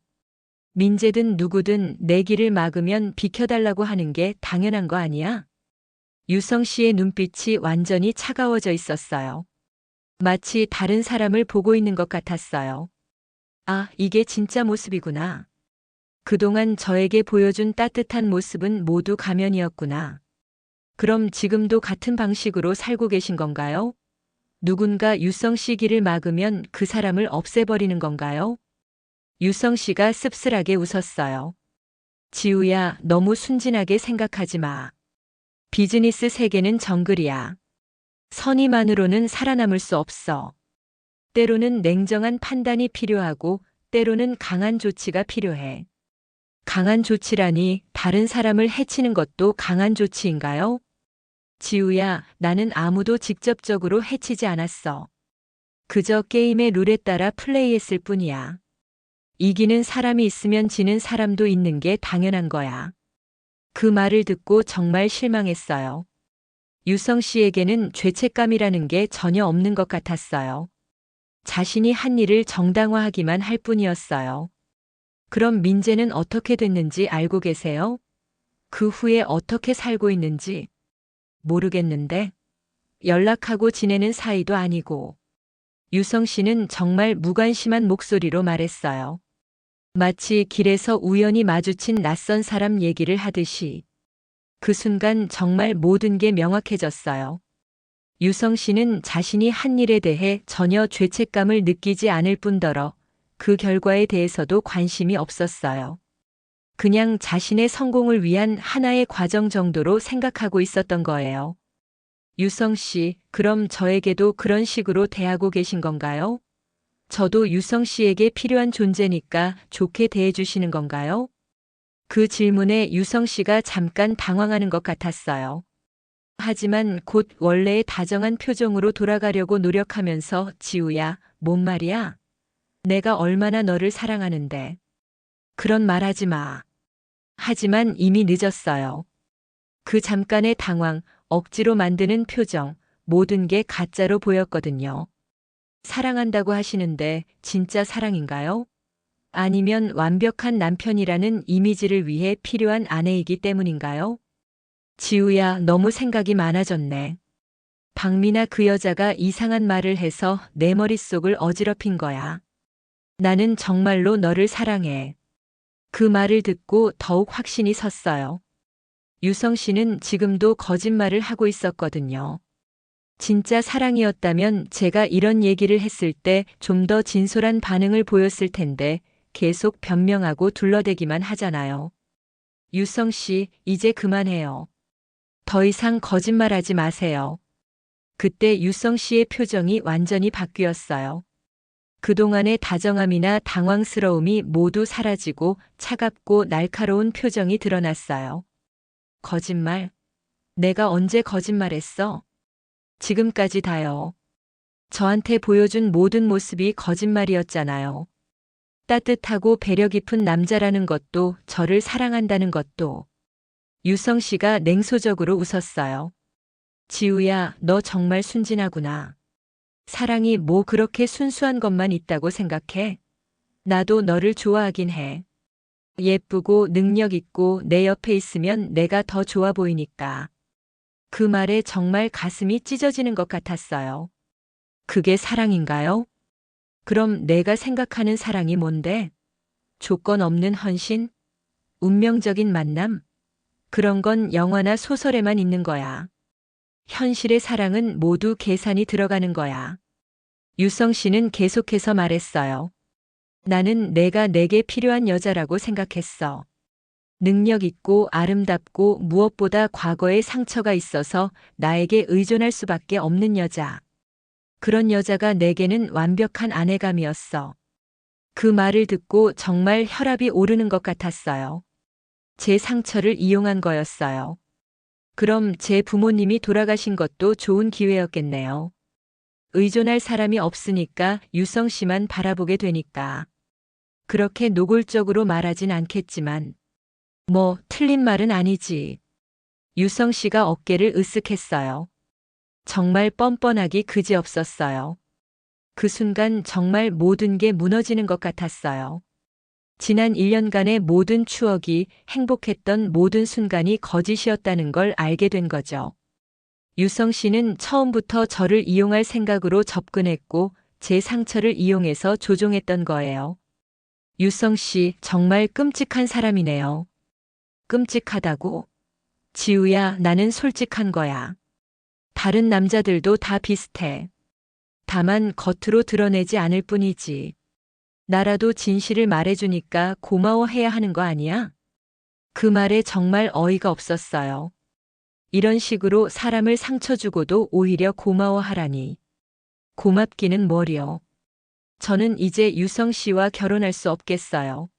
S1: 민재든 누구든 내 길을 막으면 비켜달라고 하는 게 당연한 거 아니야? 유성 씨의 눈빛이 완전히 차가워져 있었어요. 마치 다른 사람을 보고 있는 것 같았어요. 아, 이게 진짜 모습이구나. 그동안 저에게 보여준 따뜻한 모습은 모두 가면이었구나. 그럼 지금도 같은 방식으로 살고 계신 건가요? 누군가 유성 씨 길을 막으면 그 사람을 없애버리는 건가요? 유성 씨가 씁쓸하게 웃었어요. 지우야, 너무 순진하게 생각하지 마. 비즈니스 세계는 정글이야. 선의만으로는 살아남을 수 없어. 때로는 냉정한 판단이 필요하고 때로는 강한 조치가 필요해. 강한 조치라니 다른 사람을 해치는 것도 강한 조치인가요? 지우야, 나는 아무도 직접적으로 해치지 않았어. 그저 게임의 룰에 따라 플레이했을 뿐이야. 이기는 사람이 있으면 지는 사람도 있는 게 당연한 거야. 그 말을 듣고 정말 실망했어요. 유성 씨에게는 죄책감이라는 게 전혀 없는 것 같았어요. 자신이 한 일을 정당화하기만 할 뿐이었어요. 그럼 민재는 어떻게 됐는지 알고 계세요? 그 후에 어떻게 살고 있는지 모르겠는데 연락하고 지내는 사이도 아니고. 유성 씨는 정말 무관심한 목소리로 말했어요. 마치 길에서 우연히 마주친 낯선 사람 얘기를 하듯이. 그 순간 정말 모든 게 명확해졌어요. 유성 씨는 자신이 한 일에 대해 전혀 죄책감을 느끼지 않을 뿐더러 그 결과에 대해서도 관심이 없었어요. 그냥 자신의 성공을 위한 하나의 과정 정도로 생각하고 있었던 거예요. 유성 씨, 그럼 저에게도 그런 식으로 대하고 계신 건가요? 저도 유성 씨에게 필요한 존재니까 좋게 대해주시는 건가요? 그 질문에 유성 씨가 잠깐 당황하는 것 같았어요. 하지만 곧 원래의 다정한 표정으로 돌아가려고 노력하면서 지우야, 뭔 말이야? 내가 얼마나 너를 사랑하는데. 그런 말 하지 마. 하지만 이미 늦었어요. 그 잠깐의 당황, 억지로 만드는 표정, 모든 게 가짜로 보였거든요. 사랑한다고 하시는데 진짜 사랑인가요? 아니면 완벽한 남편이라는 이미지를 위해 필요한 아내이기 때문인가요? 지우야, 너무 생각이 많아졌네. 박미나 그 여자가 이상한 말을 해서 내 머릿속을 어지럽힌 거야. 나는 정말로 너를 사랑해. 그 말을 듣고 더욱 확신이 섰어요. 유성 씨는 지금도 거짓말을 하고 있었거든요. 진짜 사랑이었다면 제가 이런 얘기를 했을 때 좀 더 진솔한 반응을 보였을 텐데 계속 변명하고 둘러대기만 하잖아요. 유성 씨, 이제 그만해요. 더 이상 거짓말하지 마세요. 그때 유성 씨의 표정이 완전히 바뀌었어요. 그동안의 다정함이나 당황스러움이 모두 사라지고 차갑고 날카로운 표정이 드러났어요. 거짓말? 내가 언제 거짓말했어? 지금까지 다요. 저한테 보여준 모든 모습이 거짓말이었잖아요. 따뜻하고 배려 깊은 남자라는 것도 저를 사랑한다는 것도. 유성 씨가 냉소적으로 웃었어요. 지우야, 너 정말 순진하구나. 사랑이 뭐 그렇게 순수한 것만 있다고 생각해? 나도 너를 좋아하긴 해. 예쁘고 능력 있고 내 옆에 있으면 내가 더 좋아 보이니까. 그 말에 정말 가슴이 찢어지는 것 같았어요. 그게 사랑인가요? 그럼 내가 생각하는 사랑이 뭔데? 조건 없는 헌신? 운명적인 만남? 그런 건 영화나 소설에만 있는 거야. 현실의 사랑은 모두 계산이 들어가는 거야. 유성 씨는 계속해서 말했어요. 나는 내가 내게 필요한 여자라고 생각했어. 능력 있고 아름답고 무엇보다 과거에 상처가 있어서 나에게 의존할 수밖에 없는 여자. 그런 여자가 내게는 완벽한 아내감이었어. 그 말을 듣고 정말 혈압이 오르는 것 같았어요. 제 상처를 이용한 거였어요. 그럼 제 부모님이 돌아가신 것도 좋은 기회였겠네요. 의존할 사람이 없으니까 유성 씨만 바라보게 되니까. 그렇게 노골적으로 말하진 않겠지만, 뭐, 틀린 말은 아니지. 유성 씨가 어깨를 으쓱했어요. 정말 뻔뻔하기 그지없었어요. 그 순간 정말 모든 게 무너지는 것 같았어요. 지난 1년간의 모든 추억이 행복했던 모든 순간이 거짓이었다는 걸 알게 된 거죠. 유성 씨는 처음부터 저를 이용할 생각으로 접근했고 제 상처를 이용해서 조종했던 거예요. 유성 씨 정말 끔찍한 사람이네요. 끔찍하다고? 지우야, 나는 솔직한 거야. 다른 남자들도 다 비슷해. 다만 겉으로 드러내지 않을 뿐이지. 나라도 진실을 말해주니까 고마워해야 하는 거 아니야? 그 말에 정말 어이가 없었어요. 이런 식으로 사람을 상처 주고도 오히려 고마워하라니. 고맙기는 뭐려. 저는 이제 유성 씨와 결혼할 수 없겠어요.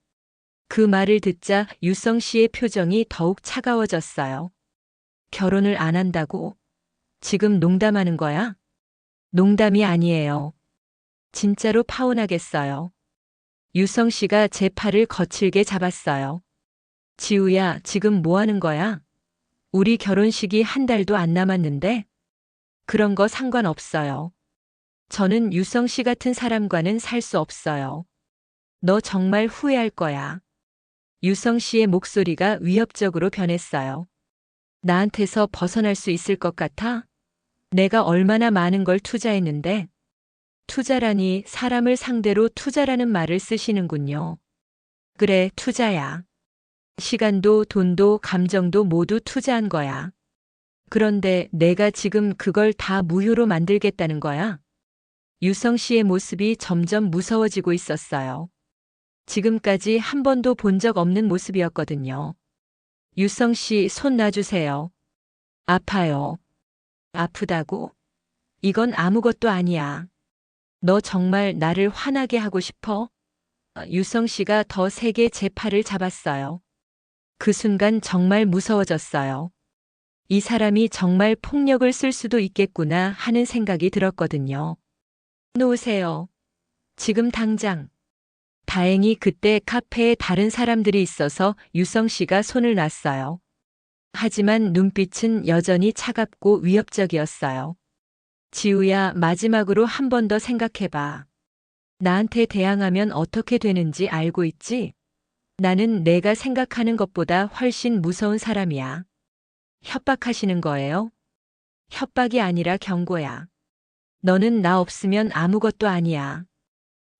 S1: 그 말을 듣자 유성 씨의 표정이 더욱 차가워졌어요. 결혼을 안 한다고? 지금 농담하는 거야? 농담이 아니에요. 진짜로 파혼하겠어요. 유성 씨가 제 팔을 거칠게 잡았어요. 지우야, 지금 뭐 하는 거야? 우리 결혼식이 한 달도 안 남았는데? 그런 거 상관없어요. 저는 유성 씨 같은 사람과는 살 수 없어요. 너 정말 후회할 거야. 유성 씨의 목소리가 위협적으로 변했어요. 나한테서 벗어날 수 있을 것 같아? 내가 얼마나 많은 걸 투자했는데? 투자라니 사람을 상대로 투자라는 말을 쓰시는군요. 그래, 투자야. 시간도 돈도 감정도 모두 투자한 거야. 그런데 내가 지금 그걸 다 무효로 만들겠다는 거야? 유성 씨의 모습이 점점 무서워지고 있었어요. 지금까지 한 번도 본 적 없는 모습이었거든요. 유성 씨, 손 놔주세요. 아파요. 아프다고? 이건 아무것도 아니야. 너 정말 나를 화나게 하고 싶어? 유성 씨가 더 세게 제 팔을 잡았어요. 그 순간 정말 무서워졌어요. 이 사람이 정말 폭력을 쓸 수도 있겠구나 하는 생각이 들었거든요. 놓으세요. 지금 당장. 다행히 그때 카페에 다른 사람들이 있어서 유성 씨가 손을 놨어요. 하지만 눈빛은 여전히 차갑고 위협적이었어요. 지우야, 마지막으로 한 번 더 생각해봐. 나한테 대항하면 어떻게 되는지 알고 있지? 나는 내가 생각하는 것보다 훨씬 무서운 사람이야. 협박하시는 거예요? 협박이 아니라 경고야. 너는 나 없으면 아무것도 아니야.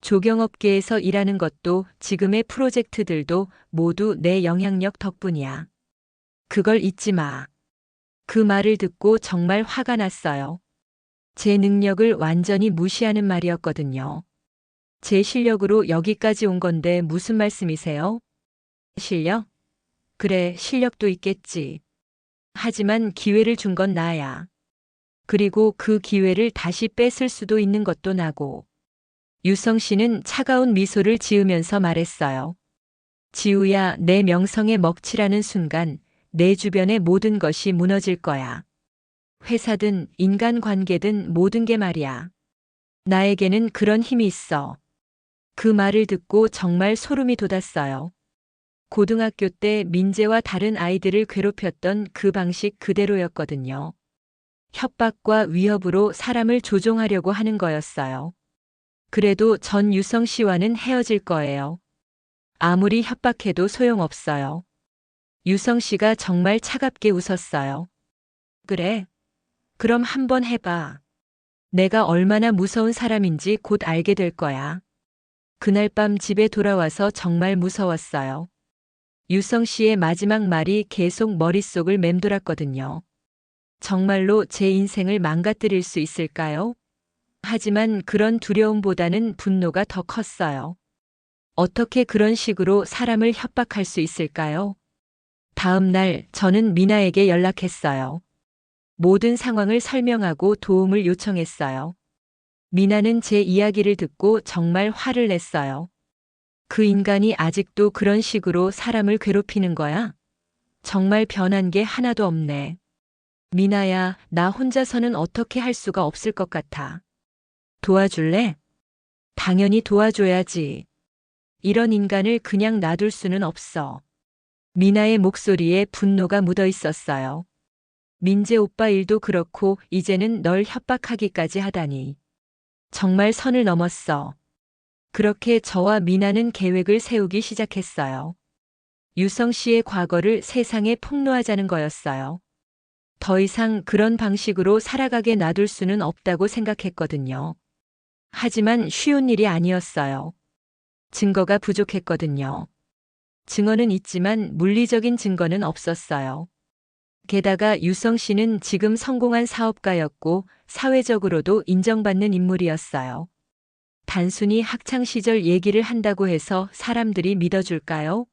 S1: 조경업계에서 일하는 것도 지금의 프로젝트들도 모두 내 영향력 덕분이야. 그걸 잊지 마. 그 말을 듣고 정말 화가 났어요. 제 능력을 완전히 무시하는 말이었거든요. 제 실력으로 여기까지 온 건데 무슨 말씀이세요? 실력? 그래, 실력도 있겠지. 하지만 기회를 준 건 나야. 그리고 그 기회를 다시 뺏을 수도 있는 것도 나고. 유성 씨는 차가운 미소를 지으면서 말했어요. 지우야, 내 명성에 먹칠하는 순간 내 주변의 모든 것이 무너질 거야. 회사든 인간관계든 모든 게 말이야. 나에게는 그런 힘이 있어. 그 말을 듣고 정말 소름이 돋았어요. 고등학교 때 민재와 다른 아이들을 괴롭혔던 그 방식 그대로였거든요. 협박과 위협으로 사람을 조종하려고 하는 거였어요. 그래도 전 유성 씨와는 헤어질 거예요. 아무리 협박해도 소용없어요. 유성 씨가 정말 차갑게 웃었어요. 그래? 그럼 한번 해봐. 내가 얼마나 무서운 사람인지 곧 알게 될 거야. 그날 밤 집에 돌아와서 정말 무서웠어요. 유성 씨의 마지막 말이 계속 머릿속을 맴돌았거든요. 정말로 제 인생을 망가뜨릴 수 있을까요? 하지만 그런 두려움보다는 분노가 더 컸어요. 어떻게 그런 식으로 사람을 협박할 수 있을까요? 다음 날 저는 미나에게 연락했어요. 모든 상황을 설명하고 도움을 요청했어요. 미나는 제 이야기를 듣고 정말 화를 냈어요. 그 인간이 아직도 그런 식으로 사람을 괴롭히는 거야? 정말 변한 게 하나도 없네. 미나야, 나 혼자서는 어떻게 할 수가 없을 것 같아. 도와줄래? 당연히 도와줘야지. 이런 인간을 그냥 놔둘 수는 없어. 미나의 목소리에 분노가 묻어 있었어요. 민재 오빠 일도 그렇고 이제는 널 협박하기까지 하다니. 정말 선을 넘었어. 그렇게 저와 미나는 계획을 세우기 시작했어요. 유성 씨의 과거를 세상에 폭로하자는 거였어요. 더 이상 그런 방식으로 살아가게 놔둘 수는 없다고 생각했거든요. 하지만 쉬운 일이 아니었어요. 증거가 부족했거든요. 증언은 있지만 물리적인 증거는 없었어요. 게다가 유성 씨는 지금 성공한 사업가였고 사회적으로도 인정받는 인물이었어요. 단순히 학창시절 얘기를 한다고 해서 사람들이 믿어줄까요?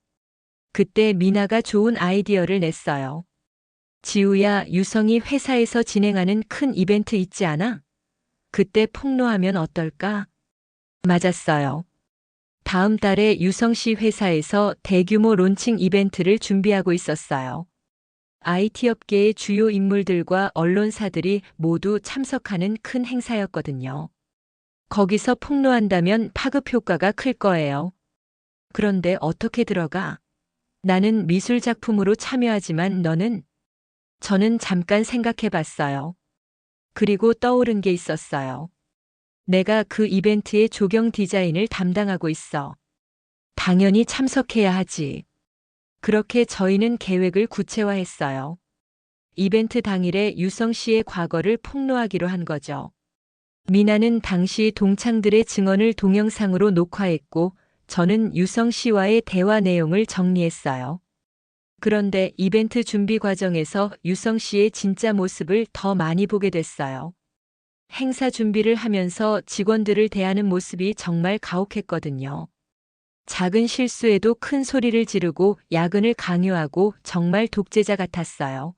S1: 그때 미나가 좋은 아이디어를 냈어요. 지우야, 유성이 회사에서 진행하는 큰 이벤트 있지 않아? 그때 폭로하면 어떨까? 맞았어요. 다음 달에 유성 씨 회사에서 대규모 론칭 이벤트를 준비하고 있었어요. IT 업계의 주요 인물들과 언론사들이 모두 참석하는 큰 행사였거든요. 거기서 폭로한다면 파급 효과가 클 거예요. 그런데 어떻게 들어가? 나는 미술 작품으로 참여하지만 너는? 저는 잠깐 생각해 봤어요. 그리고 떠오른 게 있었어요. 내가 그 이벤트의 조경 디자인을 담당하고 있어. 당연히 참석해야 하지. 그렇게 저희는 계획을 구체화했어요. 이벤트 당일에 유성 씨의 과거를 폭로하기로 한 거죠. 미나는 당시 동창들의 증언을 동영상으로 녹화했고 저는 유성 씨와의 대화 내용을 정리했어요. 그런데 이벤트 준비 과정에서 유성 씨의 진짜 모습을 더 많이 보게 됐어요. 행사 준비를 하면서 직원들을 대하는 모습이 정말 가혹했거든요. 작은 실수에도 큰 소리를 지르고 야근을 강요하고 정말 독재자 같았어요.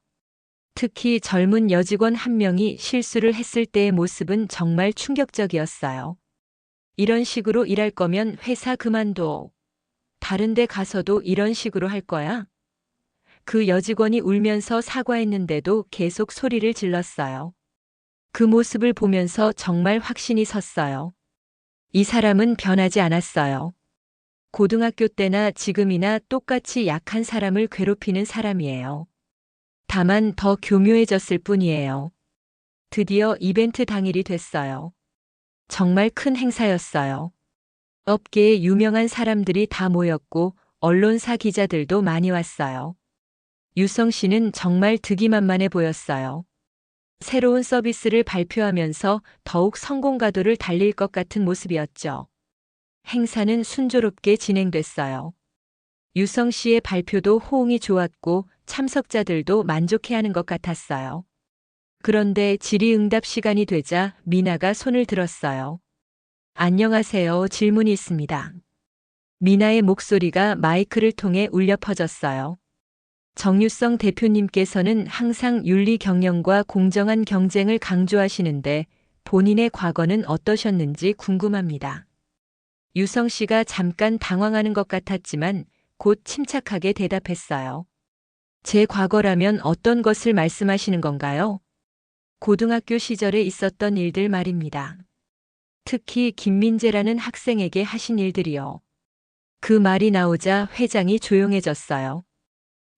S1: 특히 젊은 여직원 한 명이 실수를 했을 때의 모습은 정말 충격적이었어요. 이런 식으로 일할 거면 회사 그만둬. 다른 데 가서도 이런 식으로 할 거야? 그 여직원이 울면서 사과했는데도 계속 소리를 질렀어요. 그 모습을 보면서 정말 확신이 섰어요. 이 사람은 변하지 않았어요. 고등학교 때나 지금이나 똑같이 약한 사람을 괴롭히는 사람이에요. 다만 더 교묘해졌을 뿐이에요. 드디어 이벤트 당일이 됐어요. 정말 큰 행사였어요. 업계의 유명한 사람들이 다 모였고 언론사 기자들도 많이 왔어요. 유성 씨는 정말 득이만만해 보였어요. 새로운 서비스를 발표하면서 더욱 성공 가도를 달릴 것 같은 모습이었죠. 행사는 순조롭게 진행됐어요. 유성 씨의 발표도 호응이 좋았고 참석자들도 만족해하는 것 같았어요. 그런데 질의응답 시간이 되자 미나가 손을 들었어요. 안녕하세요. 질문이 있습니다. 미나의 목소리가 마이크를 통해 울려 퍼졌어요. 정유성 대표님께서는 항상 윤리 경영과 공정한 경쟁을 강조하시는데 본인의 과거는 어떠셨는지 궁금합니다. 유성 씨가 잠깐 당황하는 것 같았지만 곧 침착하게 대답했어요. 제 과거라면 어떤 것을 말씀하시는 건가요? 고등학교 시절에 있었던 일들 말입니다. 특히 김민재라는 학생에게 하신 일들이요. 그 말이 나오자 회장이 조용해졌어요.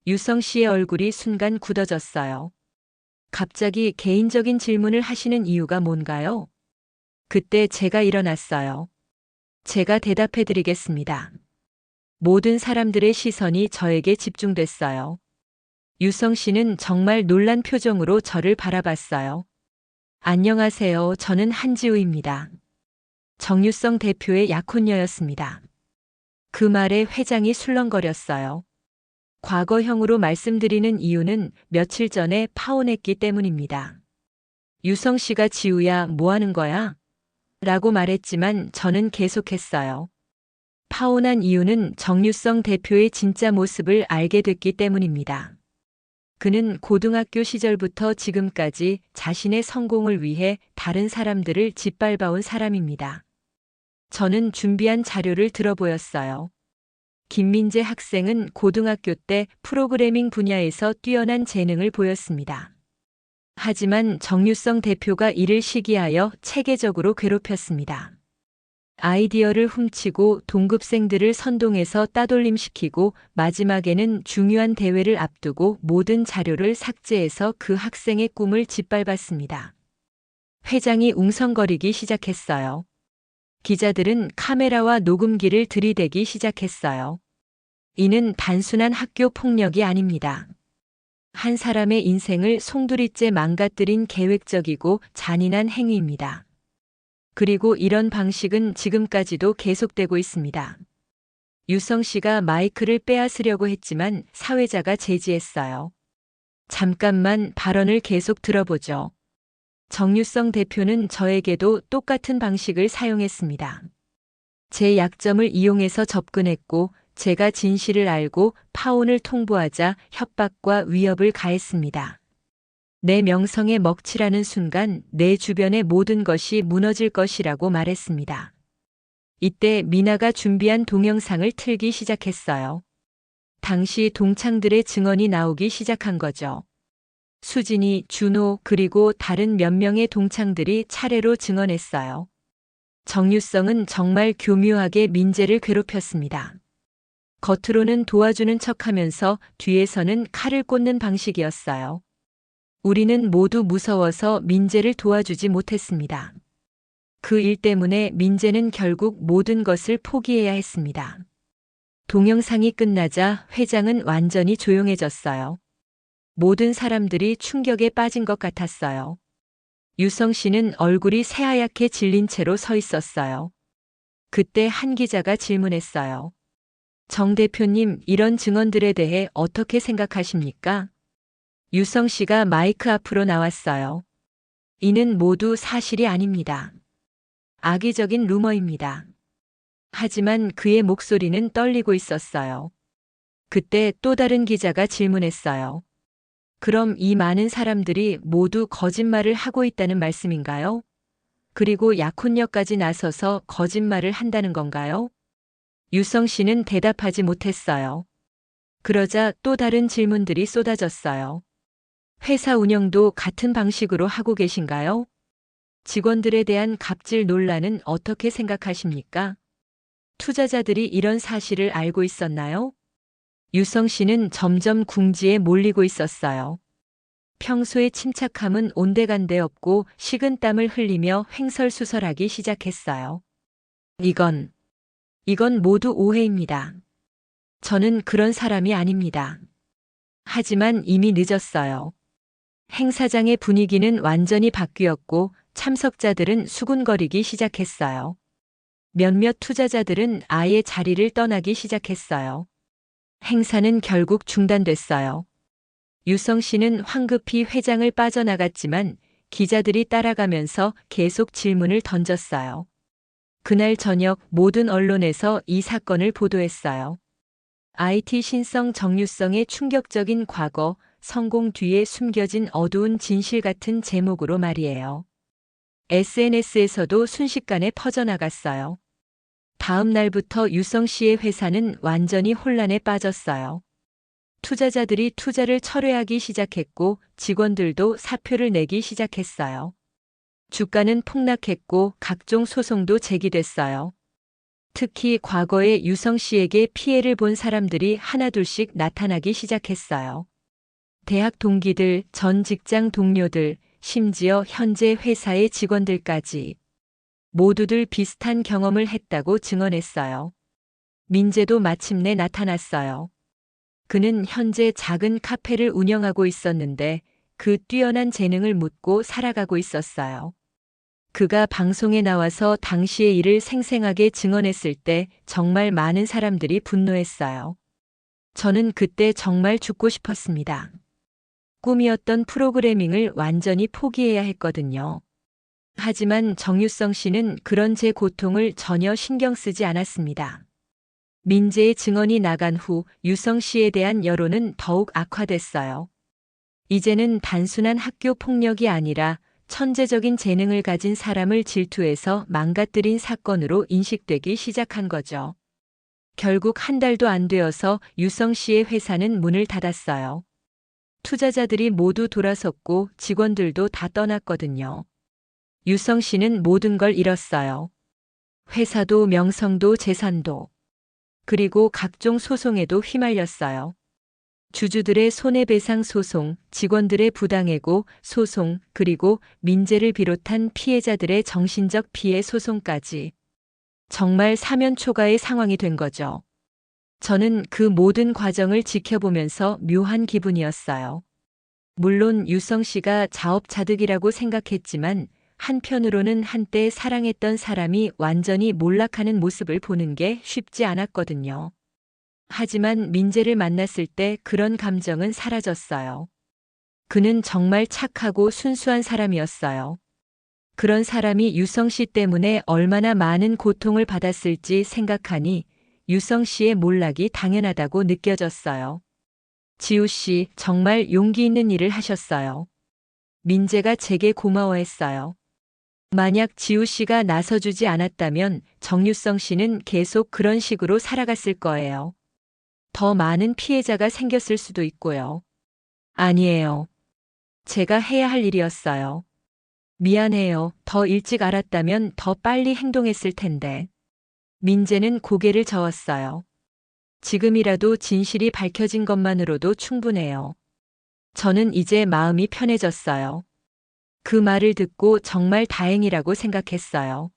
S1: 유성 씨의 얼굴이 순간 굳어졌어요. 갑자기 개인적인 질문을 하시는 이유가 뭔가요? 그때 제가 일어났어요. 제가 대답해 드리겠습니다. 모든 사람들의 시선이 저에게 집중됐어요. 유성 씨는 정말 놀란 표정으로 저를 바라봤어요. 안녕하세요. 저는 한지우입니다. 정유성 대표의 약혼녀였습니다. 그 말에 회장이 술렁거렸어요. 과거형으로 말씀드리는 이유는 며칠 전에 파혼했기 때문입니다. 유성 씨가 지우야, 뭐 하는 거야? 라고 말했지만 저는 계속했어요. 파혼한 이유는 정유성 대표의 진짜 모습을 알게 됐기 때문입니다. 그는 고등학교 시절부터 지금까지 자신의 성공을 위해 다른 사람들을 짓밟아온 사람입니다. 저는 준비한 자료를 들어보였어요. 김민재 학생은 고등학교 때 프로그래밍 분야에서 뛰어난 재능을 보였습니다. 하지만 정유성 대표가 이를 시기하여 체계적으로 괴롭혔습니다. 아이디어를 훔치고 동급생들을 선동해서 따돌림시키고 마지막에는 중요한 대회를 앞두고 모든 자료를 삭제해서 그 학생의 꿈을 짓밟았습니다. 회장이 웅성거리기 시작했어요. 기자들은 카메라와 녹음기를 들이대기 시작했어요. 이는 단순한 학교 폭력이 아닙니다. 한 사람의 인생을 송두리째 망가뜨린 계획적이고 잔인한 행위입니다. 그리고 이런 방식은 지금까지도 계속되고 있습니다. 유성 씨가 마이크를 빼앗으려고 했지만 사회자가 제지했어요. 잠깐만 발언을 계속 들어보죠. 정유성 대표는 저에게도 똑같은 방식을 사용했습니다. 제 약점을 이용해서 접근했고 제가 진실을 알고 파혼을 통보하자 협박과 위협을 가했습니다. 내 명성에 먹칠하는 순간 내 주변의 모든 것이 무너질 것이라고 말했습니다. 이때 미나가 준비한 동영상을 틀기 시작했어요. 당시 동창들의 증언이 나오기 시작한 거죠. 수진이, 준호, 그리고 다른 몇 명의 동창들이 차례로 증언했어요. 정유성은 정말 교묘하게 민재를 괴롭혔습니다. 겉으로는 도와주는 척하면서 뒤에서는 칼을 꽂는 방식이었어요. 우리는 모두 무서워서 민재를 도와주지 못했습니다. 그 일 때문에 민재는 결국 모든 것을 포기해야 했습니다. 동영상이 끝나자 회장은 완전히 조용해졌어요. 모든 사람들이 충격에 빠진 것 같았어요. 유성 씨는 얼굴이 새하얗게 질린 채로 서 있었어요. 그때 한 기자가 질문했어요. 정 대표님, 이런 증언들에 대해 어떻게 생각하십니까? 유성 씨가 마이크 앞으로 나왔어요. 이는 모두 사실이 아닙니다. 악의적인 루머입니다. 하지만 그의 목소리는 떨리고 있었어요. 그때 또 다른 기자가 질문했어요. 그럼 이 많은 사람들이 모두 거짓말을 하고 있다는 말씀인가요? 그리고 약혼녀까지 나서서 거짓말을 한다는 건가요? 유성 씨는 대답하지 못했어요. 그러자 또 다른 질문들이 쏟아졌어요. 회사 운영도 같은 방식으로 하고 계신가요? 직원들에 대한 갑질 논란은 어떻게 생각하십니까? 투자자들이 이런 사실을 알고 있었나요? 유성 씨는 점점 궁지에 몰리고 있었어요. 평소의 침착함은 온데간데 없고 식은땀을 흘리며 횡설수설하기 시작했어요. 이건 모두 오해입니다. 저는 그런 사람이 아닙니다. 하지만 이미 늦었어요. 행사장의 분위기는 완전히 바뀌었고 참석자들은 수군거리기 시작했어요. 몇몇 투자자들은 아예 자리를 떠나기 시작했어요. 행사는 결국 중단됐어요. 유성 씨는 황급히 회장을 빠져나갔지만 기자들이 따라가면서 계속 질문을 던졌어요. 그날 저녁 모든 언론에서 이 사건을 보도했어요. IT 신성 정유성의 충격적인 과거, 성공 뒤에 숨겨진 어두운 진실 같은 제목으로 말이에요. SNS에서도 순식간에 퍼져나갔어요. 다음 날부터 유성 씨의 회사는 완전히 혼란에 빠졌어요. 투자자들이 투자를 철회하기 시작했고 직원들도 사표를 내기 시작했어요. 주가는 폭락했고 각종 소송도 제기됐어요. 특히 과거에 유성 씨에게 피해를 본 사람들이 하나둘씩 나타나기 시작했어요. 대학 동기들, 전 직장 동료들, 심지어 현재 회사의 직원들까지 모두들 비슷한 경험을 했다고 증언했어요. 민재도 마침내 나타났어요. 그는 현재 작은 카페를 운영하고 있었는데 그 뛰어난 재능을 묻고 살아가고 있었어요. 그가 방송에 나와서 당시의 일을 생생하게 증언했을 때 정말 많은 사람들이 분노했어요. 저는 그때 정말 죽고 싶었습니다. 꿈이었던 프로그래밍을 완전히 포기해야 했거든요. 하지만 정유성 씨는 그런 제 고통을 전혀 신경 쓰지 않았습니다. 민재의 증언이 나간 후 유성 씨에 대한 여론은 더욱 악화됐어요. 이제는 단순한 학교 폭력이 아니라 천재적인 재능을 가진 사람을 질투해서 망가뜨린 사건으로 인식되기 시작한 거죠. 결국 한 달도 안 되어서 유성 씨의 회사는 문을 닫았어요. 투자자들이 모두 돌아섰고 직원들도 다 떠났거든요. 유성 씨는 모든 걸 잃었어요. 회사도 명성도 재산도. 그리고 각종 소송에도 휘말렸어요. 주주들의 손해배상 소송, 직원들의 부당해고 소송, 그리고 민재를 비롯한 피해자들의 정신적 피해 소송까지. 정말 사면초가의 상황이 된 거죠. 저는 그 모든 과정을 지켜보면서 묘한 기분이었어요. 물론 유성 씨가 자업자득이라고 생각했지만 한편으로는 한때 사랑했던 사람이 완전히 몰락하는 모습을 보는 게 쉽지 않았거든요. 하지만 민재를 만났을 때 그런 감정은 사라졌어요. 그는 정말 착하고 순수한 사람이었어요. 그런 사람이 유성 씨 때문에 얼마나 많은 고통을 받았을지 생각하니 유성 씨의 몰락이 당연하다고 느껴졌어요. 지우 씨, 정말 용기 있는 일을 하셨어요. 민재가 제게 고마워했어요. 만약 지우 씨가 나서주지 않았다면 정유성 씨는 계속 그런 식으로 살아갔을 거예요. 더 많은 피해자가 생겼을 수도 있고요. 아니에요. 제가 해야 할 일이었어요. 미안해요. 더 일찍 알았다면 더 빨리 행동했을 텐데. 민재는 고개를 저었어요. 지금이라도 진실이 밝혀진 것만으로도 충분해요. 저는 이제 마음이 편해졌어요. 그 말을 듣고 정말 다행이라고 생각했어요.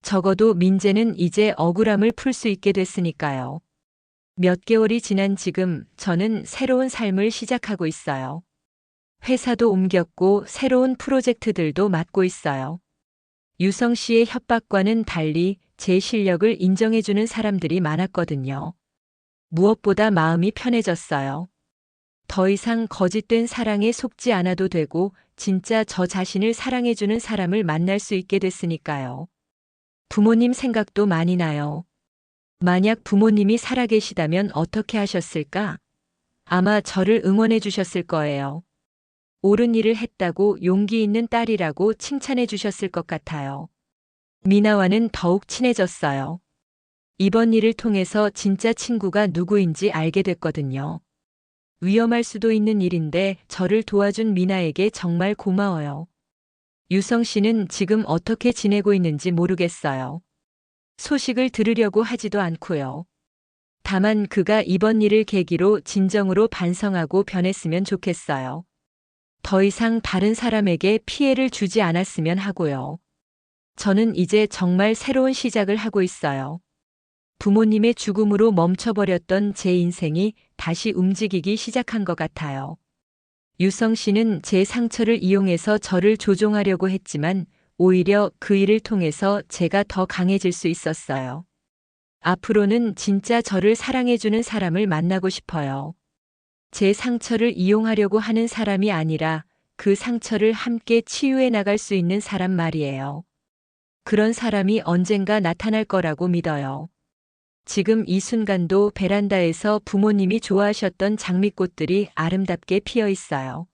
S1: 적어도 민재는 이제 억울함을 풀 수 있게 됐으니까요. 몇 개월이 지난 지금 저는 새로운 삶을 시작하고 있어요. 회사도 옮겼고 새로운 프로젝트들도 맡고 있어요. 유성 씨의 협박과는 달리 제 실력을 인정해주는 사람들이 많았거든요. 무엇보다 마음이 편해졌어요. 더 이상 거짓된 사랑에 속지 않아도 되고 진짜 저 자신을 사랑해주는 사람을 만날 수 있게 됐으니까요. 부모님 생각도 많이 나요. 만약 부모님이 살아계시다면 어떻게 하셨을까? 아마 저를 응원해 주셨을 거예요. 옳은 일을 했다고 용기 있는 딸이라고 칭찬해 주셨을 것 같아요. 미나와는 더욱 친해졌어요. 이번 일을 통해서 진짜 친구가 누구인지 알게 됐거든요. 위험할 수도 있는 일인데 저를 도와준 미나에게 정말 고마워요. 유성 씨는 지금 어떻게 지내고 있는지 모르겠어요. 소식을 들으려고 하지도 않고요. 다만 그가 이번 일을 계기로 진정으로 반성하고 변했으면 좋겠어요. 더 이상 다른 사람에게 피해를 주지 않았으면 하고요. 저는 이제 정말 새로운 시작을 하고 있어요. 부모님의 죽음으로 멈춰버렸던 제 인생이 다시 움직이기 시작한 것 같아요. 유성 씨는 제 상처를 이용해서 저를 조종하려고 했지만 오히려 그 일을 통해서 제가 더 강해질 수 있었어요. 앞으로는 진짜 저를 사랑해주는 사람을 만나고 싶어요. 제 상처를 이용하려고 하는 사람이 아니라 그 상처를 함께 치유해 나갈 수 있는 사람 말이에요. 그런 사람이 언젠가 나타날 거라고 믿어요. 지금 이 순간도 베란다에서 부모님이 좋아하셨던 장미꽃들이 아름답게 피어 있어요.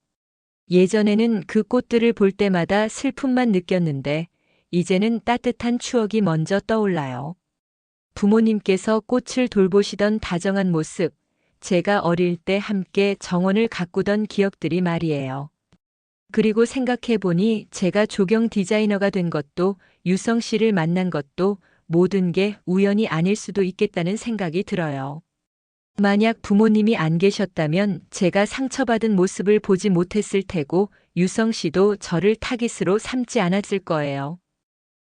S1: 예전에는 그 꽃들을 볼 때마다 슬픔만 느꼈는데 이제는 따뜻한 추억이 먼저 떠올라요. 부모님께서 꽃을 돌보시던 다정한 모습, 제가 어릴 때 함께 정원을 가꾸던 기억들이 말이에요. 그리고 생각해보니 제가 조경 디자이너가 된 것도 유성 씨를 만난 것도 모든 게 우연이 아닐 수도 있겠다는 생각이 들어요. 만약 부모님이 안 계셨다면 제가 상처받은 모습을 보지 못했을 테고 유성 씨도 저를 타깃으로 삼지 않았을 거예요.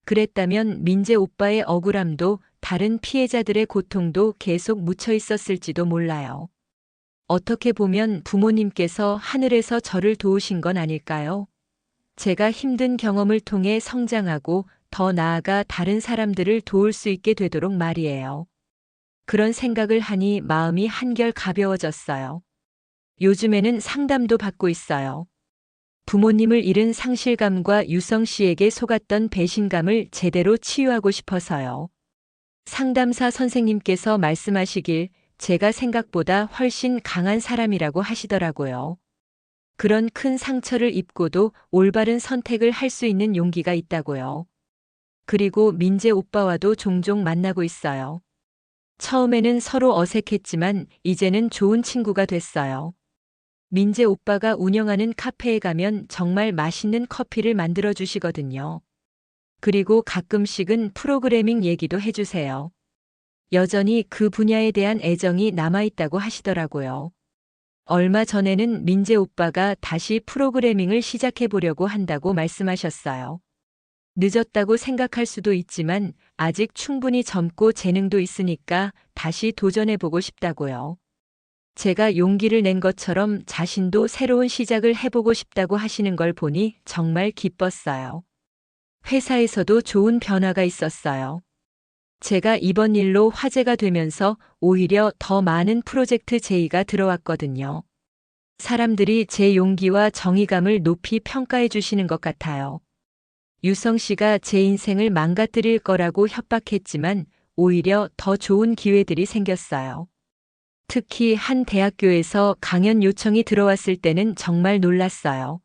S1: 그랬다면 민재 오빠의 억울함도 다른 피해자들의 고통도 계속 묻혀 있었을지도 몰라요. 어떻게 보면 부모님께서 하늘에서 저를 도우신 건 아닐까요? 제가 힘든 경험을 통해 성장하고 더 나아가 다른 사람들을 도울 수 있게 되도록 말이에요. 그런 생각을 하니 마음이 한결 가벼워졌어요. 요즘에는 상담도 받고 있어요. 부모님을 잃은 상실감과 유성 씨에게 속았던 배신감을 제대로 치유하고 싶어서요. 상담사 선생님께서 말씀하시길 제가 생각보다 훨씬 강한 사람이라고 하시더라고요. 그런 큰 상처를 입고도 올바른 선택을 할 수 있는 용기가 있다고요. 그리고 민재 오빠와도 종종 만나고 있어요. 처음에는 서로 어색했지만 이제는 좋은 친구가 됐어요. 민재 오빠가 운영하는 카페에 가면 정말 맛있는 커피를 만들어 주시거든요. 그리고 가끔씩은 프로그래밍 얘기도 해주세요. 여전히 그 분야에 대한 애정이 남아있다고 하시더라고요. 얼마 전에는 민재 오빠가 다시 프로그래밍을 시작해 보려고 한다고 말씀하셨어요. 늦었다고 생각할 수도 있지만 아직 충분히 젊고 재능도 있으니까 다시 도전해 보고 싶다고요. 제가 용기를 낸 것처럼 자신도 새로운 시작을 해보고 싶다고 하시는 걸 보니 정말 기뻤어요. 회사에서도 좋은 변화가 있었어요. 제가 이번 일로 화제가 되면서 오히려 더 많은 프로젝트 제의가 들어왔거든요. 사람들이 제 용기와 정의감을 높이 평가해 주시는 것 같아요. 유성 씨가 제 인생을 망가뜨릴 거라고 협박했지만 오히려 더 좋은 기회들이 생겼어요. 특히 한 대학교에서 강연 요청이 들어왔을 때는 정말 놀랐어요.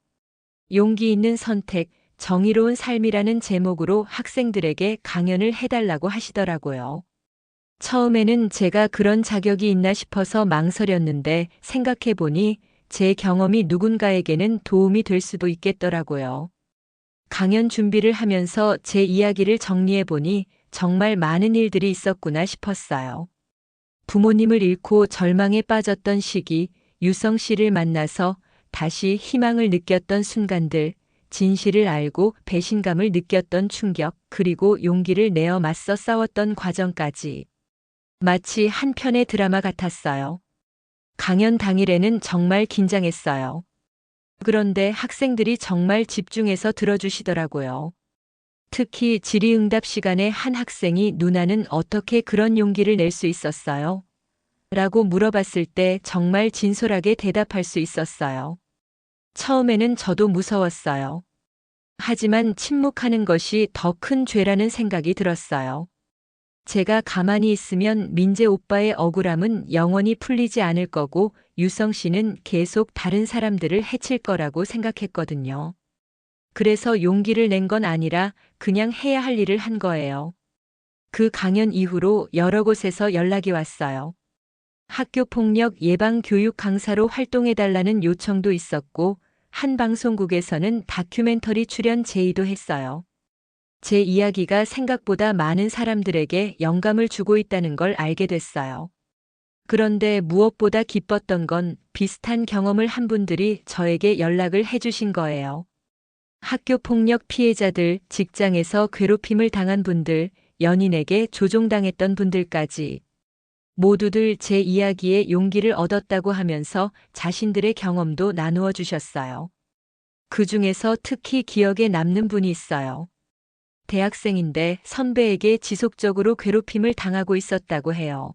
S1: 용기 있는 선택, 정의로운 삶이라는 제목으로 학생들에게 강연을 해달라고 하시더라고요. 처음에는 제가 그런 자격이 있나 싶어서 망설였는데 생각해보니 제 경험이 누군가에게는 도움이 될 수도 있겠더라고요. 강연 준비를 하면서 제 이야기를 정리해보니 정말 많은 일들이 있었구나 싶었어요. 부모님을 잃고 절망에 빠졌던 시기, 유성 씨를 만나서 다시 희망을 느꼈던 순간들, 진실을 알고 배신감을 느꼈던 충격, 그리고 용기를 내어 맞서 싸웠던 과정까지. 마치 한 편의 드라마 같았어요. 강연 당일에는 정말 긴장했어요. 그런데 학생들이 정말 집중해서 들어주시더라고요. 특히 질의응답 시간에 한 학생이 누나는 어떻게 그런 용기를 낼 수 있었어요? 라고 물어봤을 때 정말 진솔하게 대답할 수 있었어요. 처음에는 저도 무서웠어요. 하지만 침묵하는 것이 더 큰 죄라는 생각이 들었어요. 제가 가만히 있으면 민재 오빠의 억울함은 영원히 풀리지 않을 거고 유성 씨는 계속 다른 사람들을 해칠 거라고 생각했거든요. 그래서 용기를 낸 건 아니라 그냥 해야 할 일을 한 거예요. 그 강연 이후로 여러 곳에서 연락이 왔어요. 학교 폭력 예방 교육 강사로 활동해달라는 요청도 있었고, 한 방송국에서는 다큐멘터리 출연 제의도 했어요. 제 이야기가 생각보다 많은 사람들에게 영감을 주고 있다는 걸 알게 됐어요. 그런데 무엇보다 기뻤던 건 비슷한 경험을 한 분들이 저에게 연락을 해주신 거예요. 학교 폭력 피해자들, 직장에서 괴롭힘을 당한 분들, 연인에게 조종당했던 분들까지 모두들 제 이야기에 용기를 얻었다고 하면서 자신들의 경험도 나누어 주셨어요. 그 중에서 특히 기억에 남는 분이 있어요. 대학생인데 선배에게 지속적으로 괴롭힘을 당하고 있었다고 해요.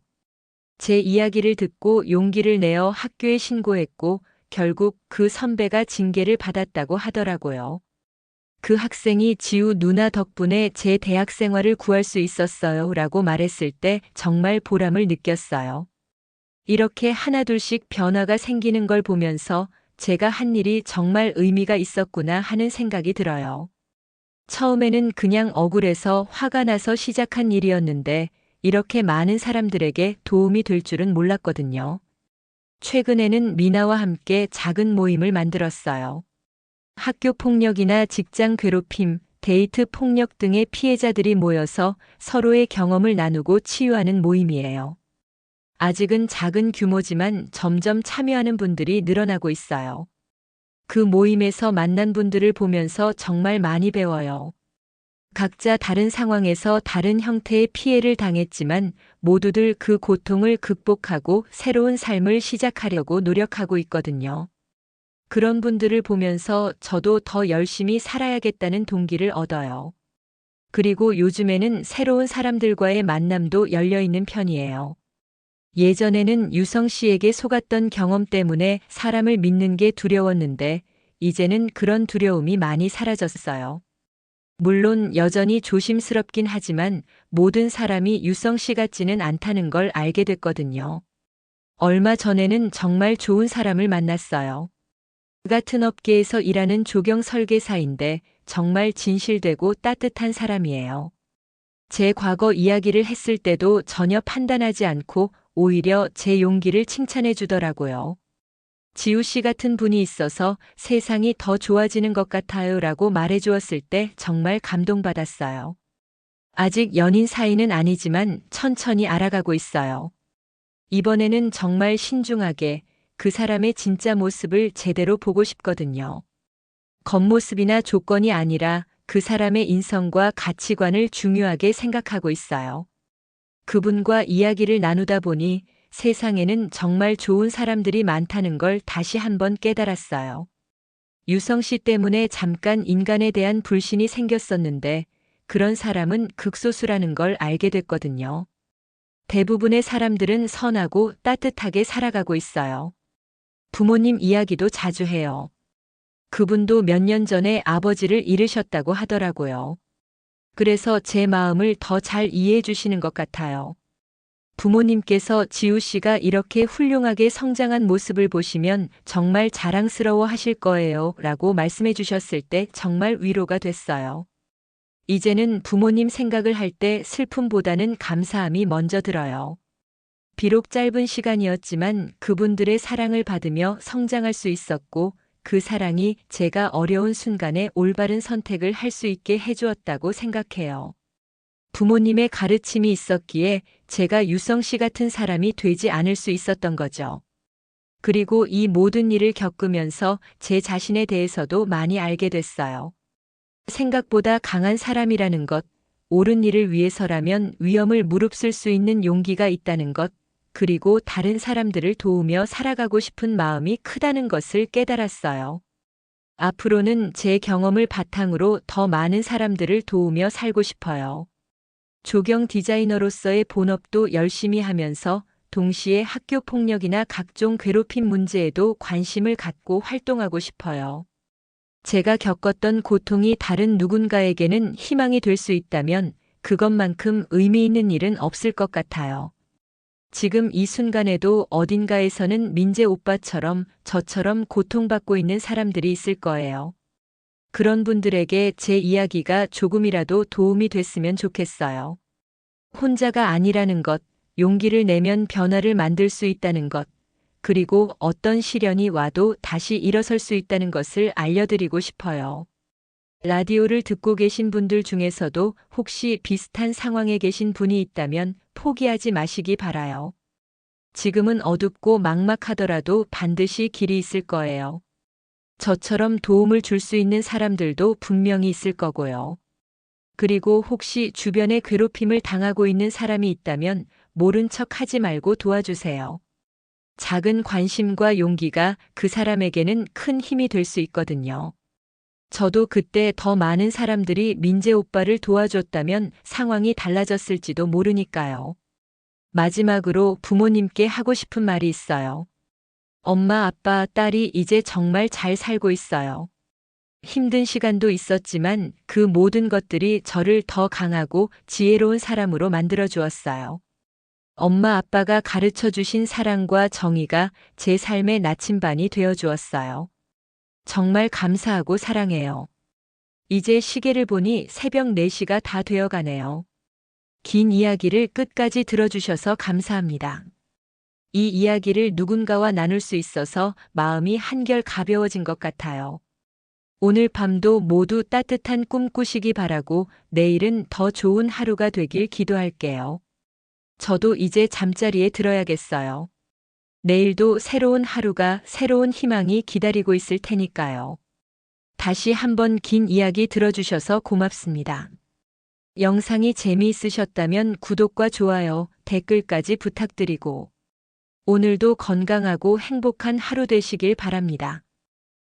S1: 제 이야기를 듣고 용기를 내어 학교에 신고했고 결국 그 선배가 징계를 받았다고 하더라고요. 그 학생이 지우 누나 덕분에 제 대학 생활을 구할 수 있었어요 라고 말했을 때 정말 보람을 느꼈어요. 이렇게 하나둘씩 변화가 생기는 걸 보면서 제가 한 일이 정말 의미가 있었구나 하는 생각이 들어요. 처음에는 그냥 억울해서 화가 나서 시작한 일이었는데 이렇게 많은 사람들에게 도움이 될 줄은 몰랐거든요. 최근에는 미나와 함께 작은 모임을 만들었어요. 학교 폭력이나 직장 괴롭힘, 데이트 폭력 등의 피해자들이 모여서 서로의 경험을 나누고 치유하는 모임이에요. 아직은 작은 규모지만 점점 참여하는 분들이 늘어나고 있어요. 그 모임에서 만난 분들을 보면서 정말 많이 배워요. 각자 다른 상황에서 다른 형태의 피해를 당했지만 모두들 그 고통을 극복하고 새로운 삶을 시작하려고 노력하고 있거든요. 그런 분들을 보면서 저도 더 열심히 살아야겠다는 동기를 얻어요. 그리고 요즘에는 새로운 사람들과의 만남도 열려 있는 편이에요. 예전에는 유성 씨에게 속았던 경험 때문에 사람을 믿는 게 두려웠는데 이제는 그런 두려움이 많이 사라졌어요. 물론 여전히 조심스럽긴 하지만 모든 사람이 유성 씨 같지는 않다는 걸 알게 됐거든요. 얼마 전에는 정말 좋은 사람을 만났어요. 같은 업계에서 일하는 조경 설계사인데 정말 진실되고 따뜻한 사람이에요. 제 과거 이야기를 했을 때도 전혀 판단하지 않고 오히려 제 용기를 칭찬해 주더라고요. 지우 씨 같은 분이 있어서 세상이 더 좋아지는 것 같아요 라고 말해 주었을 때 정말 감동받았어요. 아직 연인 사이는 아니지만 천천히 알아가고 있어요. 이번에는 정말 신중하게 그 사람의 진짜 모습을 제대로 보고 싶거든요. 겉모습이나 조건이 아니라 그 사람의 인성과 가치관을 중요하게 생각하고 있어요. 그분과 이야기를 나누다 보니 세상에는 정말 좋은 사람들이 많다는 걸 다시 한번 깨달았어요. 유성 씨 때문에 잠깐 인간에 대한 불신이 생겼었는데 그런 사람은 극소수라는 걸 알게 됐거든요. 대부분의 사람들은 선하고 따뜻하게 살아가고 있어요. 부모님 이야기도 자주 해요. 그분도 몇 년 전에 아버지를 잃으셨다고 하더라고요. 그래서 제 마음을 더 잘 이해해 주시는 것 같아요. 부모님께서 지우 씨가 이렇게 훌륭하게 성장한 모습을 보시면 정말 자랑스러워 하실 거예요 라고 말씀해 주셨을 때 정말 위로가 됐어요. 이제는 부모님 생각을 할 때 슬픔보다는 감사함이 먼저 들어요. 비록 짧은 시간이었지만 그분들의 사랑을 받으며 성장할 수 있었고 그 사랑이 제가 어려운 순간에 올바른 선택을 할 수 있게 해주었다고 생각해요. 부모님의 가르침이 있었기에 제가 유성 씨 같은 사람이 되지 않을 수 있었던 거죠. 그리고 이 모든 일을 겪으면서 제 자신에 대해서도 많이 알게 됐어요. 생각보다 강한 사람이라는 것, 옳은 일을 위해서라면 위험을 무릅쓸 수 있는 용기가 있다는 것, 그리고 다른 사람들을 도우며 살아가고 싶은 마음이 크다는 것을 깨달았어요. 앞으로는 제 경험을 바탕으로 더 많은 사람들을 도우며 살고 싶어요. 조경 디자이너로서의 본업도 열심히 하면서 동시에 학교 폭력이나 각종 괴롭힘 문제에도 관심을 갖고 활동하고 싶어요. 제가 겪었던 고통이 다른 누군가에게는 희망이 될 수 있다면 그것만큼 의미 있는 일은 없을 것 같아요. 지금 이 순간에도 어딘가에서는 민재 오빠처럼 저처럼 고통받고 있는 사람들이 있을 거예요. 그런 분들에게 제 이야기가 조금이라도 도움이 됐으면 좋겠어요. 혼자가 아니라는 것, 용기를 내면 변화를 만들 수 있다는 것, 그리고 어떤 시련이 와도 다시 일어설 수 있다는 것을 알려드리고 싶어요. 라디오를 듣고 계신 분들 중에서도 혹시 비슷한 상황에 계신 분이 있다면 포기하지 마시기 바라요. 지금은 어둡고 막막하더라도 반드시 길이 있을 거예요. 저처럼 도움을 줄 수 있는 사람들도 분명히 있을 거고요. 그리고 혹시 주변에 괴롭힘을 당하고 있는 사람이 있다면 모른 척 하지 말고 도와주세요. 작은 관심과 용기가 그 사람에게는 큰 힘이 될 수 있거든요. 저도 그때 더 많은 사람들이 민재 오빠를 도와줬다면 상황이 달라졌을지도 모르니까요. 마지막으로 부모님께 하고 싶은 말이 있어요. 엄마, 아빠, 딸이 이제 정말 잘 살고 있어요. 힘든 시간도 있었지만 그 모든 것들이 저를 더 강하고 지혜로운 사람으로 만들어 주었어요. 엄마, 아빠가 가르쳐 주신 사랑과 정의가 제 삶의 나침반이 되어 주었어요. 정말 감사하고 사랑해요. 이제 시계를 보니 새벽 4시가 다 되어 가네요. 긴 이야기를 끝까지 들어주셔서 감사합니다. 이 이야기를 누군가와 나눌 수 있어서 마음이 한결 가벼워진 것 같아요. 오늘 밤도 모두 따뜻한 꿈 꾸시기 바라고 내일은 더 좋은 하루가 되길 기도할게요. 저도 이제 잠자리에 들어야겠어요. 내일도 새로운 하루가 새로운 희망이 기다리고 있을 테니까요. 다시 한번 긴 이야기 들어주셔서 고맙습니다. 영상이 재미있으셨다면 구독과 좋아요, 댓글까지 부탁드리고 오늘도 건강하고 행복한 하루 되시길 바랍니다.